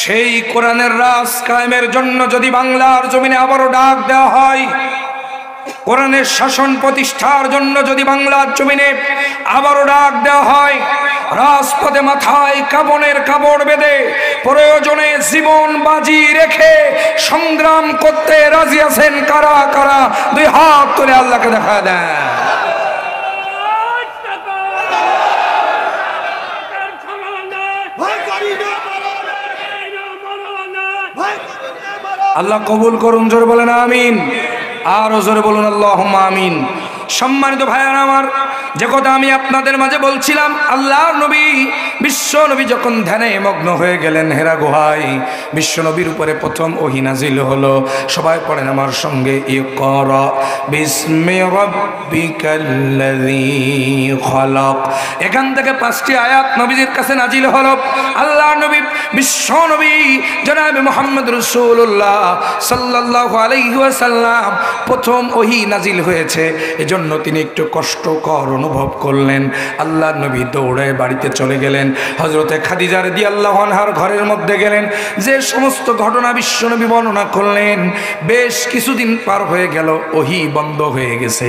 সেই কোরআনের রাজ কায়েমের জন্য যদি বাংলার জমিনে আবারও ডাক দেওয়া হয়, কোরআনের শাসন প্রতিষ্ঠার জন্য যদি বাংলার জমিনে আবারও ডাক দেওয়া হয়, রাজপথে মাথায় কাফনের কাপড় বেঁধে প্রয়োজনে জীবন বাজি রেখে সংগ্রাম করতে রাজি আছেন কারা কারা? 2 হাত তুলে আল্লাহকে দেখা দেন। আল্লাহ কবুল করুন, জোরে বলেন আমিন। আরো জোরে বলুন আল্লাহুম্মা আমিন। সম্মানিত ভাইয়ারা আমার, যে কথা আমি আপনাদের মাঝে বলছিলাম, আল্লাহর নবী, বিশ্ব নবী যখন ধ্যানে মগ্ন হয়ে গেলেন হেরা গুহায়, বিশ্ব নবীর উপরে প্রথম ওহী নাজিল হলো। সবাই পড়েন আমার সঙ্গে, ইকরা বিসমি রাব্বিকাল্লাযী খলাক। এখান থেকে 5টি আয়াত নবীজির কাছে নাজিল হলো। আল্লাহর নবী, বিশ্ব নবী জনাবে মুহাম্মদ রাসূলুল্লাহ সাল্লাল্লাহু আলাইহি ওয়াসাল্লাম প্রথম ওহী নাজিল হয়েছে, এজন্য তিনি একটু কষ্টকর অনুভব করলেন। আল্লাহর নবী দৌড়ায় বাড়িতে চলে গেলেন। হযরতে খাদিজা রাদিয়াল্লাহু আনহার ঘরের মধ্যে গেলেন। যে সমস্ত ঘটনা বিশ্বনবী বর্ণনা করলেন, বেশ কিছুদিন পার হয়ে গেল, ওহী বন্ধ হয়ে গেছে,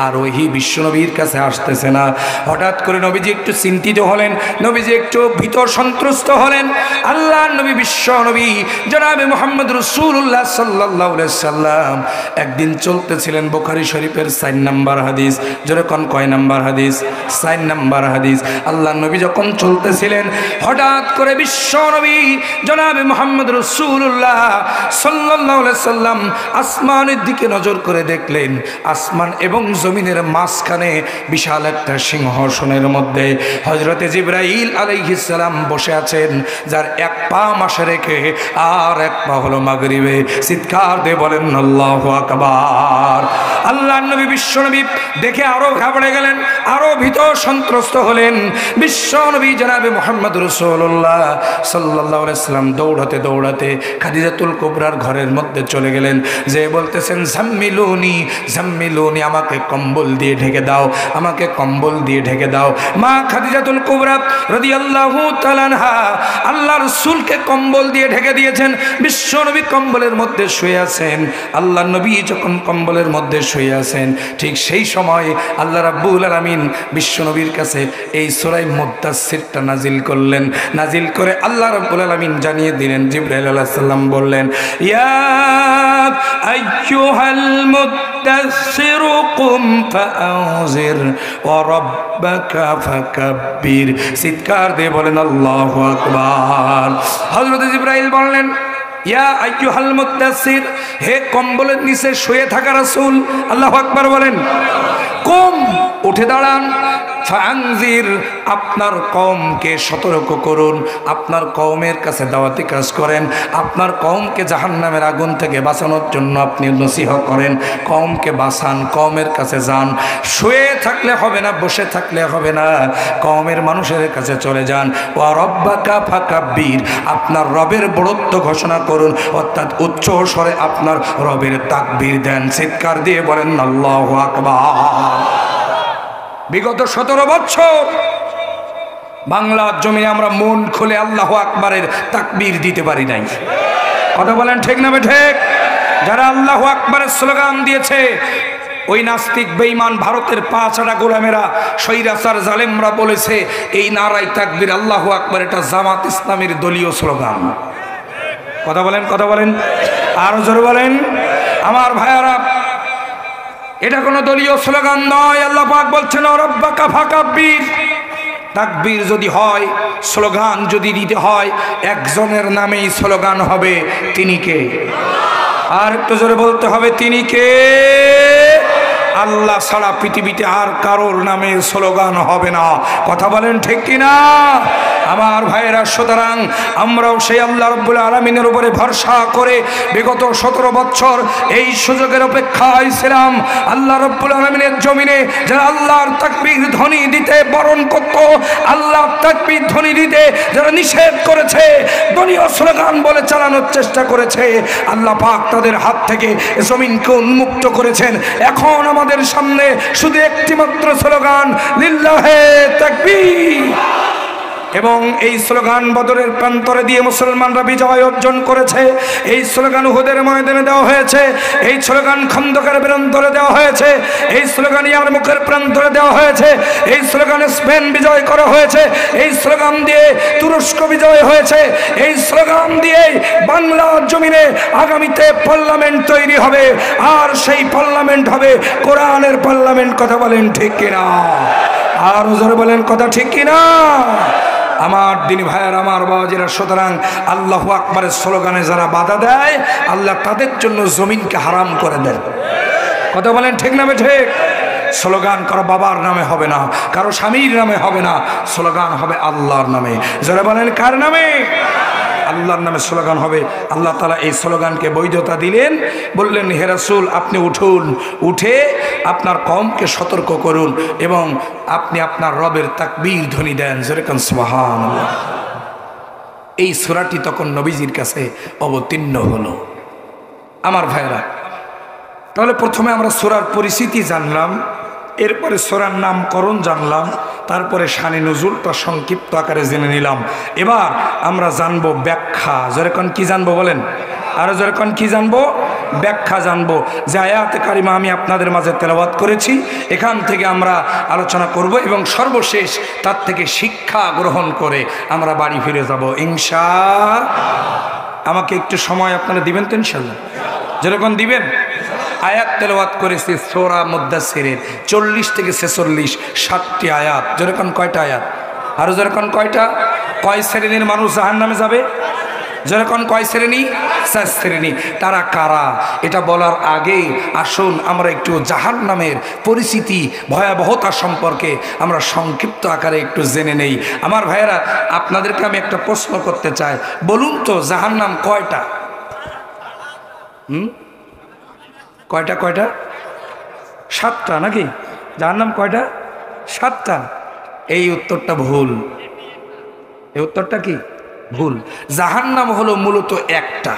আর ওহী বিশ্বনবীর কাছে আসতেছে না। হঠাৎ করে নবীজি একটু চিন্তিত হলেন, নবীজি একটু ভীত সন্ত্রস্ত হলেন। আল্লাহর নবী, বিশ্ব নবী জনাবে মুহাম্মদ রাসূলুল্লাহ সাল্লাল্লাহু আলাইহি সাল্লাম একদিন চলতেছিলেন। বুখারী শরীফের 4 নম্বর হাদিস। যেরকম কয় নাম্বার হাদিস? 4 নম্বর হাদিস। আল্লাহ নবী যখন চলতেছিলেন, হঠাৎ করে বিশ্ব নবী জনাবে মুহাম্মদ রাসূলুল্লাহ সাল্লাল্লাহু আলাইহি সাল্লাম আসমানের দিকে নজর করে দেখলেন, আসমান এবং জমিনের মাঝখানে বিশাল একটা সিংহাসনের মধ্যে হযরতে জিবরাইল আলাইহিস সালাম বসে আছেন, যার এক পা মাসে রেখে আর এক পা হলো মাগরিবে। চিৎকার দিয়ে বলেন আল্লাহু আকবার। আল্লাহর নবী, বিশ্ব নবী দেখে আরো ঘাবড়ে গেলেন, আরো ভীত সন্ত্রস্ত হলেন। বিশ্ব নবী জনাবে মুহাম্মদ রাসূলুল্লাহ সাল্লাল্লাহু আলাইহি সাল্লাম দৌড়াতে দৌড়াতে খাদিজাতুল কুবরার ঘরের মধ্যে চলে গেলেন। যে বলতেছেন, জাম্মিলুনি জাম্মিলুনি, আমাকে কম্বল দিয়ে ঢেকে দাও, আমাকে কম্বল দিয়ে ঢেকে দাও। মা খাদিজাতুল কুবরা রাদিয়াল্লাহু তাআলা আনহা আল্লাহ রাসূলকে কম্বল দিয়ে ঢেকে দিয়েছেন। বিশ্ব নবী কম্বলের মধ্যে শুয়ে আছেন। আল্লাহ নবী যখন কম্বলের মধ্যে শুয়ে আছেন, ঠিক সেই সময় আল্লাহ রাব্বুল আলামিন বিশ্ব নবীর কাছে এই সূরা মুদ্দাসসিরটা নাজিল করলেন। নাজিল করে আল্লাহ রাব্বুল আলামিন জানিয়ে দিলেন, জিবরাইল আলাইহিস সালাম বললেন, ইয়া আইয়ুহাল মুদ্দাসসির কুম ফাআনজির ওয়া রাব্বাকা ফাকাব্বির। চিৎকার দিয়ে বলেন আল্লাহু আকবার। হযরত জিবরাইল বললেন, ইয়া আইয়ুহাল মুদ্দাসসির, হে কম্বলের নিচে শুয়ে থাকা রাসূল, আল্লাহু আকবার বলেন। কুম, উঠে দাঁড়ান। ফাআনজির, আপনার কওমকে সতর্ক করুন, আপনার কওমের কাছে দাওয়াতি কাজ করেন, আপনার কওমকে জাহান্নামের আগুন থেকে বাঁচানোর জন্য আপনি নসিহত করেন, কওমকে বাঁচান, কওমের কাছে যান। শুয়ে থাকলে হবে না, বসে থাকলে হবে না, কওমের মানুষের কাছে চলে যান। ওয়া রাব্বাকা ফাকাব্বির, আপনার রবের বড়ত্ব ঘোষণা করুন, অর্থাৎ উচ্চ স্বরে আপনার রবের তাকবীর দেন। চিৎকার দিয়ে বলেন আল্লাহু আকবার। বিগত 17 বছর বাংলার জমিনে আমরা মন খুলে আল্লাহু আকবারের তাকবীর দিতে পারি নাই। কথা বলেন ঠিক না ঠিক? যারা আল্লাহু আকবারের স্লোগান দিয়েছে ওই নাস্তিক বেঈমান ভারতের পাঁচটা গোলামেরা স্বৈরাচার জালেমরা বলেছে এই নারায়ে তাকবীর আল্লাহু আকবার এটা জামাত ইসলামের দলীয় স্লোগান। কথা বলেন, কথা বলেন, আরো জোরে বলেন। আমার ভাইয়ারা, এটা কোনো দলীয় স্লোগান নয়। আল্লাহ পাক বলছেন রব্বাকা ফাকাব্বির। তাকবীর যদি হয়, স্লোগান যদি দিতে হয়, একজনের নামেই স্লোগান হবে, তিনি কে? আর একটু জোরে বলতে হবে, তিনি কে? আল্লাহ ছাড়া পৃথিবীতে আর কারোর নামে স্লোগান হবে না। কথা বলেন ঠিক কিনা আমার ভাইয়েরা? সুতরাং আমরাও সেই আল্লাহ রাব্বুল আলামিনের উপরে ভরসা করে বিগত 17 বছর এই সুযোগের অপেক্ষায় ছিলাম। আল্লাহ রাব্বুল আলামিনের জমিনে যারা আল্লাহর তাকবীর ধ্বনি দিতে বরণ করত, আল্লাহর তাকবীর ধ্বনি দিতে যারা নিষেধ করেছে, দলীয় স্লোগান বলে চালানোর চেষ্টা করেছে, আল্লাহ পাক তাদের হাত থেকে জমিনকে উন্মুক্ত করেছেন। এখন আমাদের সামনে শুধু একটি মাত্র স্লোগান, লিল্লাহে তাকবীর। এবং এই স্লোগান বদরের প্রান্তরে দিয়ে মুসলমানরা বিজয় অর্জন করেছে। এই স্লোগান উহুদের ময়দানে দেওয়া হয়েছে, এই স্লোগান খন্দকের প্রান্তরে দেওয়া হয়েছে, এই স্লোগান ইয়ারমুকের প্রান্তরে দেওয়া হয়েছে, এই স্লোগানে স্পেন বিজয় করা হয়েছে, এই স্লোগান দিয়ে তুরস্ক বিজয় হয়েছে, এই স্লোগান দিয়ে বাংলার জমিনে আগামীতে পার্লামেন্ট তৈরি হবে, আর সেই পার্লামেন্ট হবে কোরআনের পার্লামেন্ট। কথা বলেন ঠিক কিনা? আর জোরে বলেন কথা ঠিক কিনা আমার দিনী ভাইয়ের, আমার বাবাজিরা? সুতরাং আল্লাহু আকবারের স্লোগানে যারা বাধা দেয়, আল্লাহ তাদের জন্য জমিনকে হারাম করে দেন। কথা বলেন ঠিক না ঠিক? স্লোগান কারো বাবার নামে হবে না, কারো স্বামীর নামে হবে না, স্লোগান হবে আল্লাহর নামে। যারা বলেন কার নামে? আল্লাহর নামে স্লোগান হবে। আল্লাহ তাআলা এই স্লোগানকে বৈধতা দিলেন, বললেন হে রাসূল আপনি উঠুন, উঠে আপনার কওমকে সতর্ক করুন এবং আপনি আপনার রবের তাকবীর ধ্বনি দেন। যেরকম সুবহানাল্লাহ। এই সূরাটি তখন নবীজির কাছে অবতীর্ণ হলো। আমার ভাইরা, তাহলে প্রথমে আমরা সূরার পরিচিতি জানলাম, এরপরে সূরার নামকরণ জানলাম, তারপরে শানে নুজুলটা সংক্ষিপ্ত আকারে জেনে নিলাম। এবার আমরা জানবো ব্যাখ্যা। যেরকম কি জানবো বলেন? আরো যেরকম কি জানবো? ব্যাখ্যা জানবো। যে আয়াতে কারিমা আমি আপনাদের মাঝে তেলাওয়াত করেছি, এখান থেকে আমরা আলোচনা করব এবং সর্বশেষ তার থেকে শিক্ষা গ্রহণ করে আমরা বাড়ি ফিরে যাব ইনশাআল্লাহ। আমাকে একটু সময় আপনারা দিবেন তো ইনশাআল্লাহ? যেরকম দিবেন। আয়াত তেলাওয়াত করেছি সূরা মুদ্দাসসিরের 40 থেকে 46 7টি আয়াত। যেরকম কয়টা আয়াত? আরো যেরকম কয়টা? কয় শ্রেণীর মানুষ জাহান্নামে যাবে? যেরকম কয় শ্রেণী? 4 শ্রেণী। তারা কারা? এটা বলার আগে আসুন আমরা একটু জাহান্নামের পরিস্থিতি, ভয়াবহতা সম্পর্কে আমরা সংক্ষিপ্ত আকারে একটু জেনে নেই। আমার ভাইয়েরা, আপনাদেরকে আমি একটা প্রশ্ন করতে চাই, বলুন তো জাহান্নাম কয়টা? কয়টা? কয়টা? 7টা নাকি? জাহান্নাম কয়টা? 7টা। এই উত্তরটা ভুল। এই উত্তরটা কি ভুল। জাহান্নাম হলো মূলত একটা।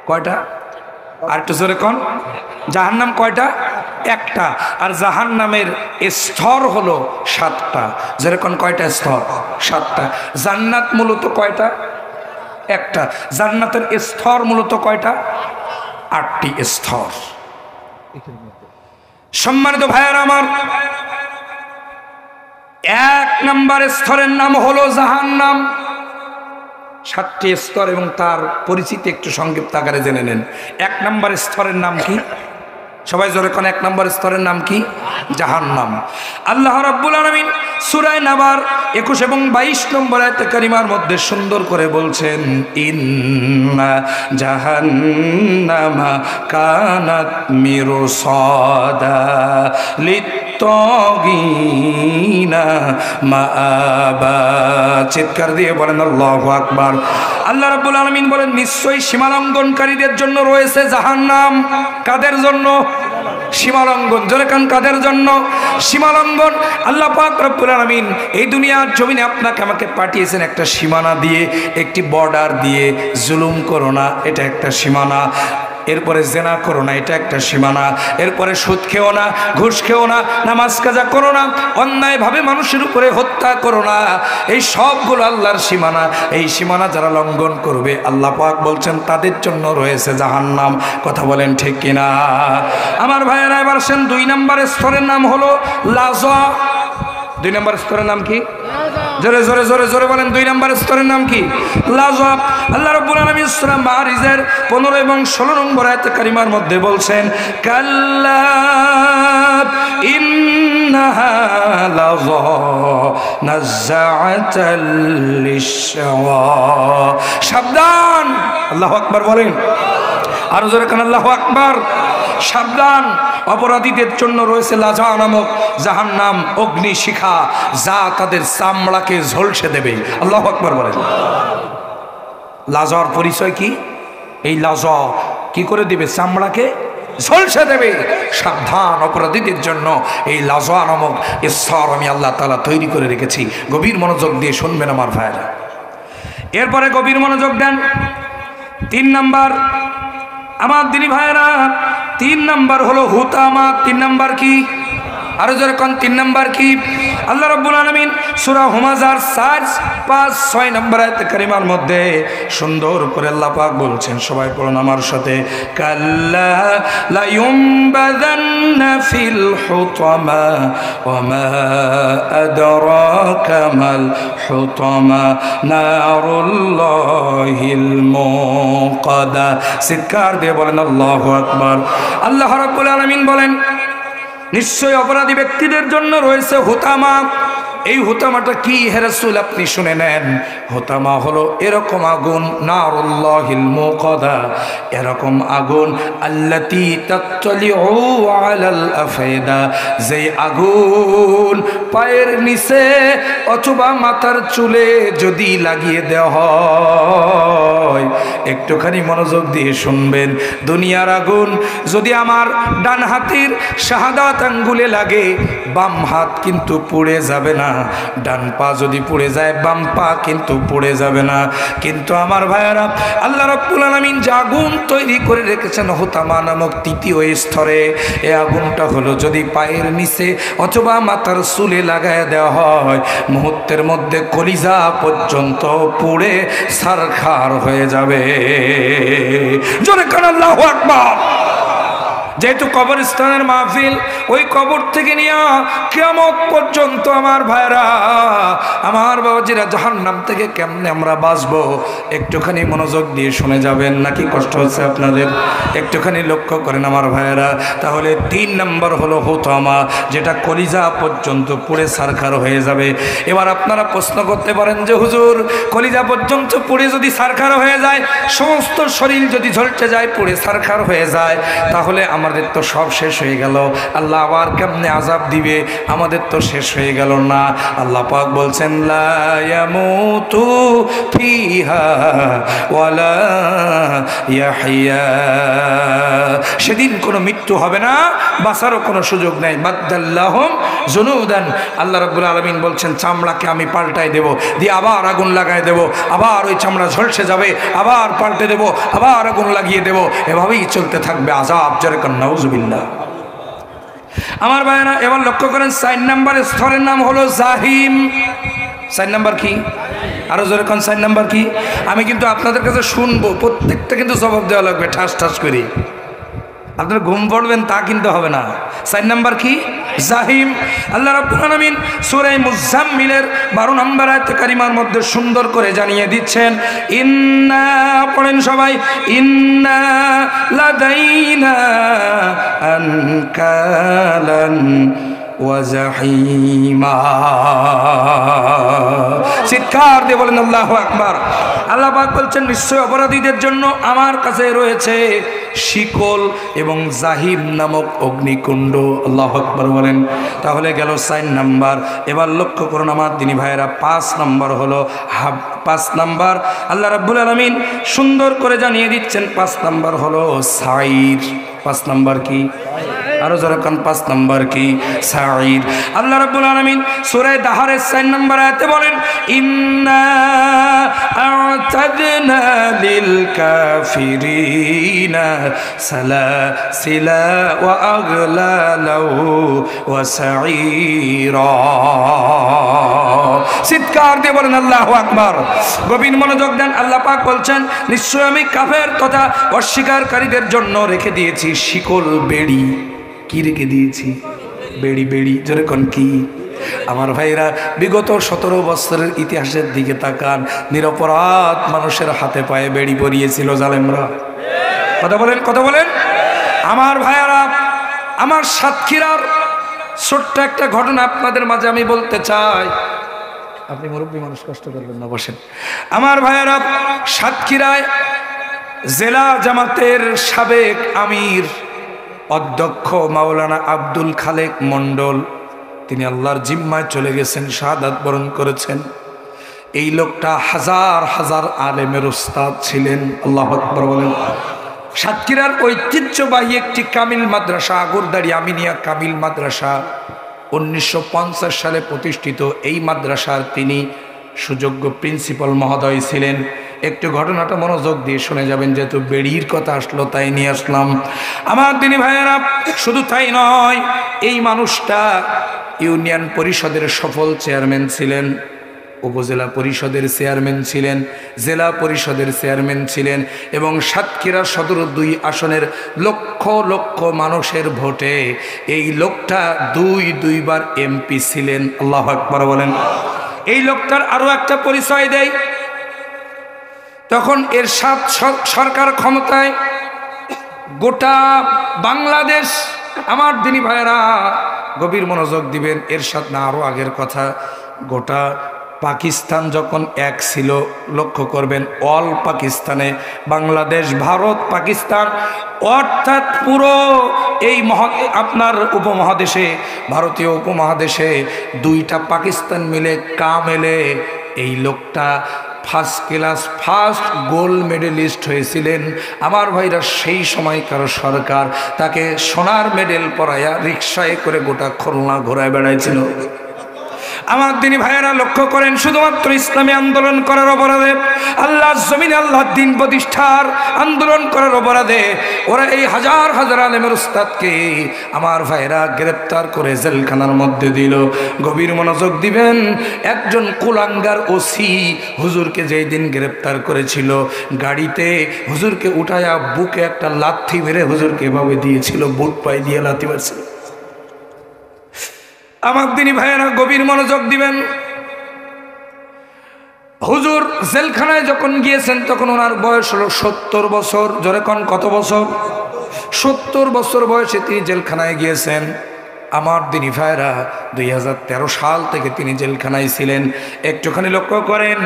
কয়টা? আর একটু জোরে কোন? জাহান্নাম কয়টা? একটা। আর জাহান্নামের স্তর হলো 7টা। যেরকম কয়টা স্তর? 7টা। জান্নাত মূলত কয়টা? একটা। জান্নাতের স্তর মূলত কয়টা? 8টি স্তর। সম্মানিত ভাইয়েরা আমার, 1 নম্বর স্তরের নাম হলো জাহান্নাম। 7টি স্তর এবং তার পরিচিতি একটু সংক্ষিপ্ত আকারে জেনে নেন। 1 নম্বর স্তরের নাম কি? সবাই জোরে কোন? 1 নম্বর স্তরের নাম কি? জাহান্নাম। আল্লাহ রাব্বুল আলামিন সূরা নাবার 21 এবং 22 নম্বর আয়াতে কারিমার মধ্যে সুন্দর করে বলছেন, ইন্না জাহান্নামা কানাত মিরসাদা লিত্তাগিনা মাআবা। চিৎকার দিয়ে বলেন আল্লাহু আকবার। আল্লাহ রাব্বুল আলামিন বলেন নিশ্চয়ই সীমালঙ্ঘনকারীদের জন্য রয়েছে জাহান্নাম। কাদের জন্য? সীমালঙ্ঘন। জোরে কান, কাদের জন্য? সীমালঙ্ঘন। আল্লাহ পাক রব্বুল আলামিন এই দুনিয়ার জমিনে আপনাকে আমাকে পাঠিয়েছেন একটা সীমানা দিয়ে, একটি বর্ডার দিয়ে। জুলুম করো না, এটা একটা সীমানা। এরপরে জেনা করো না, এটা একটা সীমানা। এরপরে সুদ খেও না, ঘুষ খেও না, নামাজ কাজা করো না, অন্যায়ভাবে মানুষের উপরে হত্যা করো না। এই সবগুলো আল্লাহর সীমানা। এই সীমানা যারা লঙ্ঘন করবে আল্লাহ পাক বলছেন তাদের জন্য রয়েছে জাহান্নাম। কথা বলেন ঠিক কিনা? আমার ভাইয়েরা, এবার আসেন 2 নম্বর স্তরের নাম হলো লাজা। 2 নম্বর স্তরের নাম কি? জোরে জোরে জোরে জোরে বলেন। 2 নম্বর স্তরের নাম কি? লাজা। আল্লাহ রাব্বুল আলামিন সূরা মারিজের 15 এবং 16 নম্বর আয়াতে কারিমার মধ্যে বলছেন, কাল্লা ইন্নাহা লাযা নাযাআতাল লিশওয়া। সাবধান! আল্লাহু আকবার বলেন। আরো জোরে কান আল্লাহু আকবার। সাবধান! অপরাধীদের জন্য রয়েছে লাজা নামক জাহান্নাম, অগ্নি শিখা, যা তাদের চামড়াকে ঝলসে দেবে। আল্লাহু আকবার বলেন। লাজার পরিচয় কি? এই লাজা কি করে দিবে? চামড়াকে ঝলসে দেবে। সাবধান! অপরাধীদের জন্য এই লাজা নামক স্তর আমি আল্লাহ তাআলা তৈরি করে রেখেছি। গভীর মনোযোগ দিয়ে শুনবেন আমার ভাইরা। এরপরে গভীর মনোযোগ দেন। 3 নাম্বার আমার দিনী ভাইরা, 3 নাম্বার হলো হুতামা। 3 নাম্বার কি? আরো জোরে কোন 3 নাম্বার কি? আল্লাহ রাব্বুল আলামিন সূরা হুমাযার 4, 5, 6 নম্বর আয়াত কারিমার মধ্যে সুন্দর করে আল্লাহ পাক বলছেন, সবাই পড়ুন আমার সাথে, কাল্লা লা ইউমবাযান্না ফিল হুতামা ওয়া মা আদরাকা মাল হুতামা নারুল্লাহিল মুকাদা। চিৎকার দিয়ে বলেন আল্লাহু আকবার। আল্লাহ রাব্বুল আলামিন বলেন, নিশ্চয় অপরাধী ব্যক্তিদের জন্য রয়েছে হুতামা। এই হুতামাটা কি হে রাসূল? আপনি শুনে নেন। হুতামা হলো এরকম আগুন, নারুল্লাহিল মুকাদা, এরকম আগুন, আল্লাতী তাত্তালিউ আলাল আফিদা, যে আগুন পায়ের নিচে অথবা মাথার চুলে যদি লাগিয়ে দেওয়া হয়, একটুখানি মনোযোগ দিয়ে শুনবেন, দুনিয়ার আগুন যদি আমার ডান হাতের শাহাদাত আঙ্গুলে লাগে, বাম হাত কিন্তু পুড়ে যাবে না। ডান পা যদি পুড়ে যায়, বাম পা কিন্তু পুড়ে যাবে না। কিন্তু আমার ভাইয়ারা, আল্লাহ রাব্বুল আলামিন যে আগুন তৈরি করে রেখেছেন হুতামা নামক 3য় স্তরে, এই আগুনটা হলো যদি পায়ের নিচে অথবা মাথার চুলে লাগায় দেওয়া হয়, মুহূর্তের মধ্যে কলিজা পর্যন্ত পুড়ে ছারখার হয়ে যাবে। জোরে কান আল্লাহু আকবার। যেহেতু কবরস্থানের মাহফিল, ওই কবর থেকে নিয়ে কিয়ামত পর্যন্ত আমার ভাইরা, আমার বাবাজিরা, জাহান্নাম থেকে কেমনে আমরা বাঁচবো একটুখানি মনোযোগ দিয়ে শুনে যাবেন। নাকি কষ্ট হচ্ছে আপনাদের? একটুখানি লক্ষ্য করেন আমার ভাইরা। তাহলে 3 নম্বর হলো হুতামা, যেটা কলিজা পর্যন্ত পুড়ে ছারখার হয়ে যাবে। এবার আপনারা প্রশ্ন করতে পারেন যে হুজুর, কলিজা পর্যন্ত পুড়ে যদি ছারখার হয়ে যায়, সমস্ত শরীর যদি ঝলসে যায়, পুড়ে ছারখার হয়ে যায়, তাহলে আমাদের তো সব শেষ হয়ে গেল। আল্লাহ আবার কেমনে আযাব দিবে? আমাদের তো শেষ হয়ে গেল না। আল্লাহ পাক বলছেন, লা ইয়ামুতু ফিহা ওয়ালা ইয়াহইয়া, সেদিন কোনো মৃত্যু হবে না, বাঁচারও কোনো সুযোগ নেই। বাদদাল্লাহুম জুনুদান, আল্লাহ রাব্বুল আলামিন বলছেন, চামড়াকে আমি পাল্টাই দেব, দিয়ে আবার আগুন লাগাই দেব, আবার ওই চামড়া ঝলসে যাবে, আবার পাল্টে দেব, আবার আগুন লাগিয়ে দেব, এভাবেই চলতে থাকবে আযাব। যারা কান্না নাউযুবিল্লাহ। আমার ভাইরা, এবার লক্ষ্য করেন, 4 নম্বর স্তরের নাম হলো জাহিম। 4 নম্বর কি? আরো জোরে কোন 4 নম্বর কি? আমি কিন্তু আপনাদের কাছে শুনবো, প্রত্যেকটা কিন্তু জবাব দেওয়া লাগবে ঠাস ঠাস করে। আপনারা ঘুম পড়বেন তা কিন্তু হবে না। 4 নম্বর কি? জাহিম। আল্লাহ রাব্বুল আলামিন সূরা মুজাম্মিলের 12 নম্বর আয়াত কারিমার মধ্যে সুন্দর করে জানিয়ে দিচ্ছেন, ইন্না, পড়েন সবাই, ইন্না লাদাইনা আনকালান ওয়া জাহিমা। চিৎকার দিয়ে বলেন আল্লাহু আকবার। আল্লাহ পাক বলছেন, নিশ্চয় অপরাধীদের জন্য আমার কাছে রয়েছে শিকল এবং জাহিম নামক অগ্নিকুণ্ড। আল্লাহু আকবার বলেন। তাহলে গেল 4 নাম্বার। এবার লক্ষ্য করুন আমার দিনী ভাইয়েরা, 5 নাম্বার হলো 5 নাম্বার আল্লাহ রাব্বুল আলামিন সুন্দর করে জানিয়ে দিচ্ছেন, 5 নাম্বার হলো সাইর। 5 নাম্বার কি? আরো যারা কান 5 নাম্বার কি সাঈদ। আল্লাহ রাব্বুল আলামিন সূরা দাহারের 4 নম্বর আয়াতে বলেন ইন্না আ'তাদনা লিল কাফিরিনা সালাসিলা ওয়া আগলালা ওয়া সাঈরা। চিৎকার দিয়ে বলেন আল্লাহু আকবার। গভীর মনোযোগ দেন। আল্লাহ পাক বলছেন নিশ্চয় আমি কাফের তথা অস্বীকারীদের জন্য রেখে দিয়েছি শিকল বেড়ি। কি রেখে দিয়েছি? বেড়ি। বেড়ি জোরে কোন কি? আমার ভাইরা বিগত 17 বছরের ইতিহাসের দিকে তাকান, নিরপরাধ মানুষের হাতে পায়ে বেড়ি পরিয়েছিল জালেমরা। কথা বলেন, কথা বলেন। আমার ভাইয়ারা, আমার সাতক্ষীরার ছোট্ট একটা ঘটনা আপনাদের মাঝে আমি বলতে চাই। আপনি মুরব্বী মানুষ, কষ্ট করবেন না, বসেন। আমার ভাইয়ারা, সাতক্ষীরায় জেলা জামাতের সাবেক আমির অধ্যক্ষ মাওলানা আব্দুল খালেক মণ্ডল, তিনি আল্লাহর জিম্মায় চলে গেছেন, শাহাদাত বরণ করেছেন। এই লোকটা হাজার হাজার আলেমের উস্তাদ ছিলেন। আল্লাহু আকবার বলেন। সাতক্ষীরার ঐতিহ্যবাহী একটি কামিল মাদ্রাসা, আগরদাড়ি আমিনিয়া কামিল মাদ্রাসা, 1950 সালে প্রতিষ্ঠিত। এই মাদ্রাসার তিনি সুযোগ্য প্রিন্সিপাল মহোদয় ছিলেন। একটু ঘটনাটা মনোযোগ দিয়ে শুনে যাবেন, যেহেতু বেড়ির কথা আসলো তাই নিয়ে আসলাম। আমার দিনী ভাইয়েরা, শুধু তাই নয়, এই মানুষটা ইউনিয়ন পরিষদের সফল চেয়ারম্যান ছিলেন, উপজেলা পরিষদের চেয়ারম্যান ছিলেন, জেলা পরিষদের চেয়ারম্যান ছিলেন এবং সাতক্ষীরা সদর 2 আসনের লক্ষ লক্ষ মানুষের ভোটে এই লোকটা দুইবার এমপি ছিলেন। আল্লাহু আকবার বলেন। এই লোকটার আরো একটা পরিচয় দেয়, তখন এরশাদ সরকার ক্ষমতায়, গোটা বাংলাদেশ, আমার দিনী ভাইয়েরা গভীর মনোযোগ দিবেন, এরশাদ না আরো আগের কথা, গোটা পাকিস্তান যখন এক ছিল, লক্ষ্য করবেন, অল পাকিস্তানে বাংলাদেশ, ভারত, পাকিস্তান, অর্থাৎ পুরো এই আপনার উপমহাদেশে, ভারতীয় উপমহাদেশে 2টা পাকিস্তান মিলে কামেলে এই লোকটা first class, first gold medallist হয়েছিলেন। আমার ভাইরা, সেই সময়কার সরকার তাকে সোনার মেডেল পরাইয়া রিক্সায় করে গোটা খুলনা ঘোরায় বেড়াইছিল। আমার দিনী ভাইয়েরা লক্ষ্য করেন, শুধুমাত্র ইসলামী আন্দোলন করার অপরাধে, আল্লাহর জমিনে আল্লাহর দ্বীন প্রতিষ্ঠার আন্দোলন করার অপরাধে ওরা এই হাজার হাজার আলেমের উস্তাদকে আমার ভাইয়েরা গ্রেপ্তার করে জেলখানার মধ্যে দিল। গভীর মনোযোগ দিবেন, একজন কুলাঙ্গার ওসি হুজুরকে যেই দিন গ্রেপ্তার করেছিল, গাড়িতে হুজুরকে উঠায়া বুকে একটা লাথি মেরে হুজুরকে এভাবে দিয়েছিল, বুট পায়ে দিয়ে লাথি মারছিল। আমার দিনী ভাইয়েরা গভীর মনোযোগ দিবেন, হুজুর জেলখানায় যখন গিয়েছেন তখন ওনার বয়স হলো 70 বছর। জোরে কোন কত বছর? 70 বছর বয়সে তিনি জেলখানায় গিয়েছেন। আমার দিনী ভাইয়েরা 2013 সাল থেকে তিনি জেলখানায় ছিলেন। একটুখানি লক্ষ্য করেন,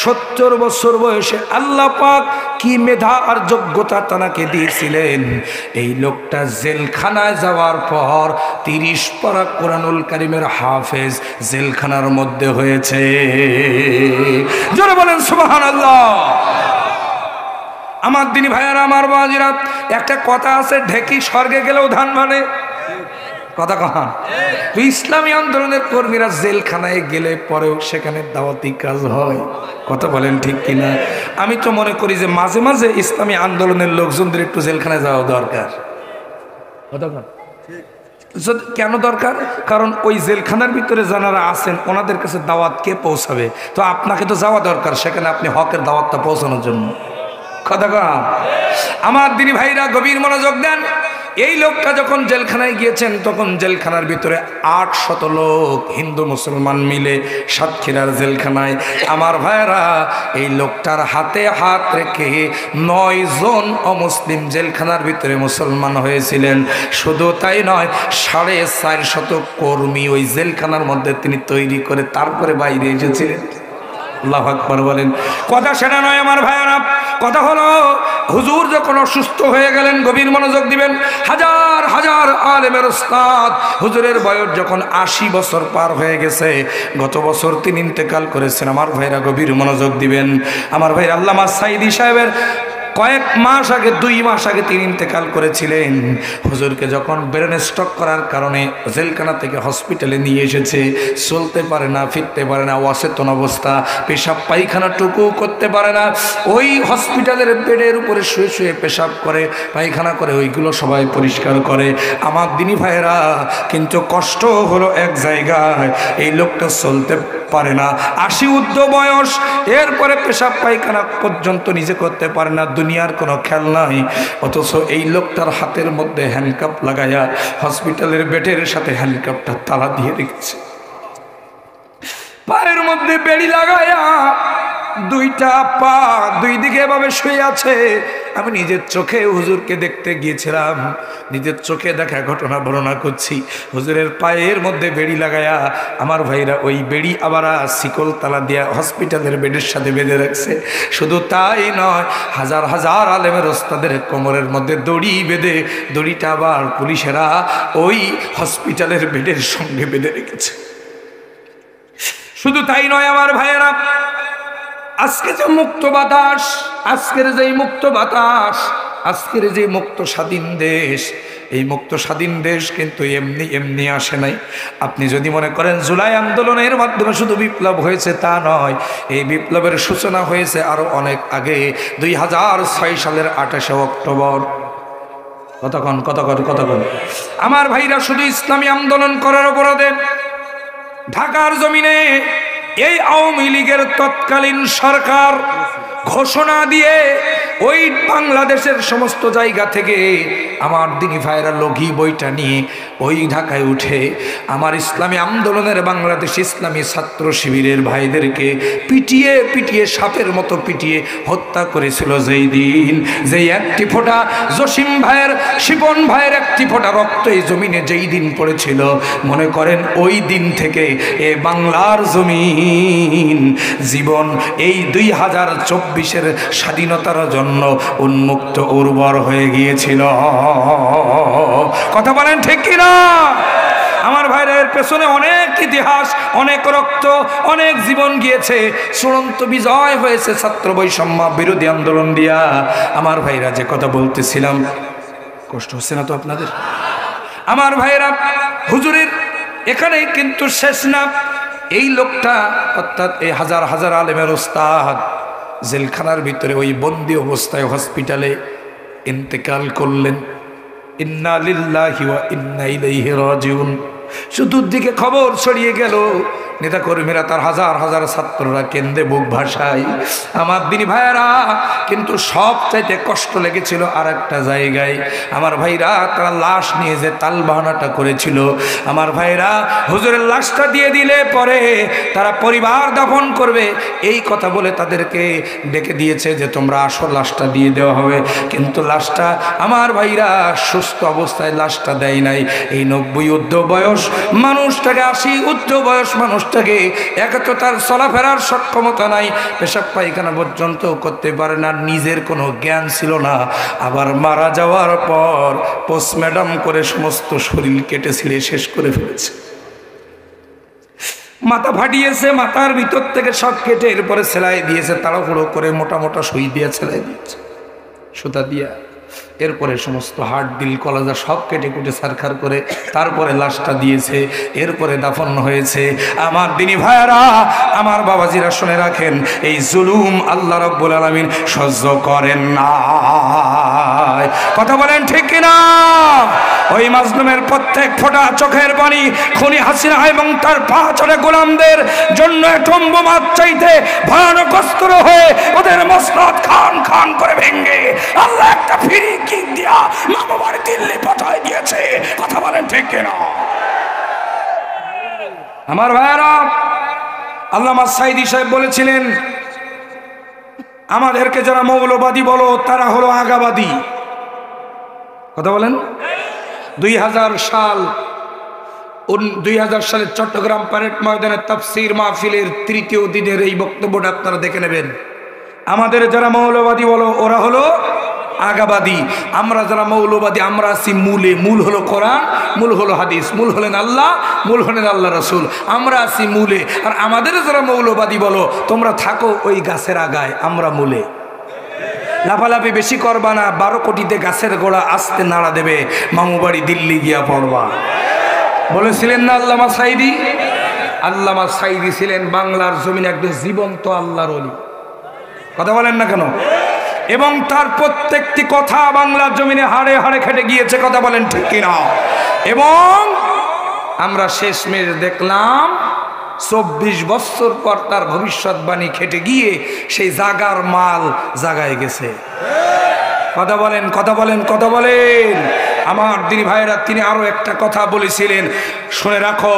70 বছর বয়সে আল্লাহ পাক কি মেধা আর যোগ্যতা তাকে দিয়েছিলেন। এই লোকটা জেলখানায় যাওয়ার পর 30 পারা কোরআনুল কারীমের হাফেজ জেলখানার মধ্যে হয়েছে। জোরে বলেন সুবহানাল্লাহ। আমার দিনী ভাইয়েরা, আমার বাজিরা, একটা কথা আছে, ঢেকি স্বর্গে গেলেও ধান মানে। কথা কহান। ইসলামী আন্দোলনের কর্মীরা জেলখানায় গেলে পরেও সেখানে দাওয়াতি কাজ হয়। কথা বলেন ঠিক কিনা? আমি তো মনে করি যে মাঝে মাঝে ইসলামী আন্দোলনের লোকজনদের একটু জেলখানায় যাওয়া দরকার। কেন দরকার? কারণ ওই জেলখানার ভিতরে যারা আছেন ওনাদের কাছে দাওয়াত কে পৌঁছাবে? তো আপনাকে তো যাওয়া দরকার সেখানে, আপনি হকের দাওয়াতটা পৌঁছানোর জন্য। কথা কন। আমার দিনী ভাইরা গভীর মনোযোগ দেন। এই লোকটা যখন জেলখানায় গিয়েছেন তখন জেলখানার ভিতরে 800 লোক হিন্দু মুসলমান মিলে সাতক্ষীরার জেলখানায়, আমার ভাইয়েরা, এই লোকটার হাতে হাত রেখে 9 জন অমুসলিম জেলখানার ভিতরে মুসলমান হয়েছিলেন। শুধু তাই নয়, 450 কর্মী ওই জেলখানার মধ্যে তিনি তৈরি করে তারপরে বাইরে এসেছিলেন। আল্লাহু আকবার বলেন। কথা সেটা নয় আমার ভাইয়েরা, কথা হলো হুজুর যখন অসুস্থ হয়ে গেলেন, গভীর মনোযোগ দিবেন, হাজার হাজার আলেমের উস্তাদ, হুজুরের বয়স যখন 80 বছর পার হয়ে গেছে, গত বছর তিনি ইন্তেকাল করেছেন। আমার ভাইরা গভীর মনোযোগ দিবেন, আমার ভাই আল্লামা সাইদি সাহেবের কয়েক মাস আগে 2 মাস আগে তিনি ইন্তেকাল করেছিলেন। হুজুরকে যখন ব্রেন স্ট্রোক করার কারণে জেলখানা থেকে হসপিটালে নিয়ে এসেছে, চলতে পারে না, ফিরতে পারে না, অচেতন অবস্থা, পেশাব পায়খানাটুকু করতে পারে না, ওই হসপিটালের বেডের উপরে শুয়ে শুয়ে পেশাব করে, পায়খানা করে, ওইগুলো সবাই পরিষ্কার করে। আমার দিনী ভাইয়েরা, কিন্তু কষ্ট হলো এক জায়গায়, এই লোকটা চলতে পারে না, 80 ঊর্ধ্ব বয়স, এরপরে পেশাব পায়খানা পর্যন্ত নিজে করতে পারে না, দুনিয়ার কোনো খেয়াল নাই। অথচ এই লোকটার হাতের মধ্যে হ্যান্ডকাপ লাগায়া হসপিটালের বেডের সাথে হ্যান্ডকাপটা তালা দিয়ে রেখেছে, পায়ের মধ্যে বেড়ি লাগায়া দুইটা পা দুই দিকে এভাবে শুয়ে আছে। আমি নিজের চোখে হুজুরকে দেখতে গিয়েছিলাম, নিজের চোখে দেখা ঘটনা বর্ণনা করছি। হুজুরের পায়ের মধ্যে বেড়ি লাগায়া আমার ভাইরা ওই বেড়ি আবার শিকল তালা দিয়া হসপিটালের বেডের সাথে বেঁধে রাখছে। শুধু তাই নয়, হাজার হাজার আলেমের ওস্তাদের কোমরের মধ্যে দড়ি বেঁধে, দড়িটা আবার পুলিশেরা ওই হসপিটালের বেডের সঙ্গে বেঁধে রেখেছে। শুধু তাই নয় আমার ভাইয়েরা, আজকে যে মুক্ত বাতাস, আজকের যে মুক্ত বাতাস, আজকের যে মুক্ত স্বাধীন দেশ, এই মুক্ত স্বাধীন দেশ কিন্তু এমনি এমনি আসে নাই। আপনি যদি মনে করেন জুলাই আন্দোলনের মাধ্যমে শুধু বিপ্লব হয়েছে, তা নয়। এই বিপ্লবের সূচনা হয়েছে আরো অনেক আগে, 2006 সালের 28শে অক্টোবর। কতক্ষণ আমার ভাইরা, শুধু ইসলামী আন্দোলন করার অপরাধে ঢাকার জমিনে এই আওয়ামী লীগের তৎকালীন সরকার ঘোষণা দিয়ে ওই বাংলাদেশের সমস্ত জায়গা থেকে আমার দিনী ভাইরা লগি বইটা নিয়ে ওই ঢাকায় উঠে আমার ইসলামী আন্দোলনের বাংলাদেশ ইসলামী ছাত্র শিবিরের ভাইদেরকে পিটিয়ে পিটিয়ে, সাপের মতো পিটিয়ে হত্যা করেছিল। যেই দিন, যেই একটি ফোঁটা জসিম ভাইয়ের, শিপন ভাইয়ের একটি ফোঁটা রক্ত এই জমিনে যেই দিন পড়েছিল, মনে করেন ওই দিন থেকে এ বাংলার জমিন জীবন এই 2024-এর স্বাধীনতার জন্য উন্মুক্ত উর্বর হয়ে গিয়েছিল। কথা বলেন ঠিক কিনা? আমার ভাইয়ের পেছনে অনেক ইতিহাস, অনেক রক্ত, অনেক জীবন গিয়েছে। চূড়ান্ত বিজয় হয়েছে ছাত্র বৈষম্য বিরোধী আন্দোলন দিয়া। আমার ভাইরা, যে কথা বলতেছিলাম, কষ্ট হচ্ছে না তো আপনাদের? আমার ভাইরা, হুজুরের এখানেই কিন্তু শেষ না। এই লোকটা, অর্থাৎ এই হাজার হাজার আলেমের ওস্তাদ, জেলখানার ভিতরে ওই বন্দি অবস্থায় হসপিটালে ইন্তেকাল করলেন। ইন্না লিল্লাহি ওয়া ইন্না ইলাইহি রাজিউন। চতুর্দিকে খবর ছড়িয়ে গেল, নেতাকর্মীরা, তার হাজার হাজার ছাত্ররা কেন্দ্রে বুক ভাসায়। আমার দিনী ভাইয়েরা, কিন্তু সব চাইতে কষ্ট লেগেছিল আর একটা জায়গায়। আমার ভাইরা, তারা লাশ নিয়ে যে তালবাহানাটা করেছিল, আমার ভাইরা, হুজুরের লাশটা দিয়ে দিলে পরে তারা পরিবার দাফন করবে এই কথা বলে তাদেরকে ডেকে দিয়েছে যে তোমরা আসো, লাশটা দিয়ে দেওয়া হবে। কিন্তু লাশটা আমার ভাইরা সুস্থ অবস্থায় লাশটা দেয় নাই। এই 90 ঊর্ধ্ব বয়স মানুষটাকে, 80 ঊর্ধ্ব বয়স মানুষটাকে, একে তো তার চলাফেরার সক্ষমতা নাই, পেশাব পায়খানা পর্যন্ত করতে পারে না, নিজের কোনো জ্ঞান ছিল না। আবার মারা যাওয়ার পর পোস্টমর্টম করে সমস্ত শরীর কেটে ছিঁড়ে শেষ করে ফেলেছে। মাথা ফাটিয়েছে, মাথার ভিতর থেকে সব কেটে এরপরে সেলাই দিয়েছে, তাড়াহুড়ো করে মোটা মোটা সুই দিয়ে সেলাই দিয়েছে, সুতা দিয়া। এরপরে সমস্ত হাড়, দিল, কলেজা সব কেটে কুটে সারখার করে তারপরে লাশটা দিয়েছে, এরপরে দাফন হয়েছে। আমার দিনী ভাইয়ারা, আমার বাবাজিরা শুনে রাখেন, এই জুলুম আল্লাহ রাব্বুল আলামিন সহ্য করেন না। কথা বলেন ঠিক কিনা? ওই মাজলুমের প্রত্যেক ফোঁটা চোখের পানি খুনি হাসিনা এবং তার 5 গোলামদের জন্য অ্যাটম বোমার চাইতে ভয়ানক অস্ত্র হয়ে ওদের মসনদ খান খান করে ভেঙে আল্লাহ একটা ফিরি কিক দিয়া মা বাবার দিল্লি পাঠায় দিয়েছে। কথা বলেন ঠিক কিনা? আমার ভাইয়ারা, আল্লামা সাঈদী সাহেব বলেছিলেন, আমাদেরকে যারা মৌলবাদী বলো তারা হলো আগাবাদী। কথা বলেন। 2000 সালের চট্টগ্রাম প্যারেড ময়দানের তাফসীর মাহফিলের 3য় দিনের এই বক্তব্যটা আপনারা দেখে নেবেন। আমাদের যারা মৌলবাদী বলো ওরা হলো আগাবাদী। আমরা যারা মৌলবাদী, আমরা আছি মূলে। মূল হলো কোরআন, মূল হলো হাদিস, মূল হলেন আল্লাহ, মূল হলেন আল্লাহ রাসূল। আমরা আছি মূলে। আর আমাদের যারা মৌলবাদী বলো তোমরা থাকো ওই গাছের আগায়, আমরা মূলে। লাফালাফি বেশি করবা না, 12 কোটিতে গাছের গোড়া আস্তে নাড়া দেবে, মামু বাড়ি দিল্লি গিয়া পড়বা। বলেছিলেন না আল্লামা সাঈদী? আল্লামা সাঈদী ছিলেন বাংলার জমিনে একজন জীবন্ত আল্লাহর ওলি। কথা বলেন না কেন? এবং তার প্রত্যেকটি কথা বাংলার জমিনে হাড়ে হাড়ে খেটে গিয়েছে। কথা বলেন ঠিক কিনা? এবং আমরা শেষমেশ দেখলাম 24 বছর পর তার ভবিষ্যৎবাণী খেটে গিয়ে সেই জাগার মাল জাগায় গেছে। কথা বলেন, কথা বলেন, কথা বলেন। আমার দিনী ভাইরা, তিনি আরো একটা কথা বলেছিলেন, শুনে রাখো,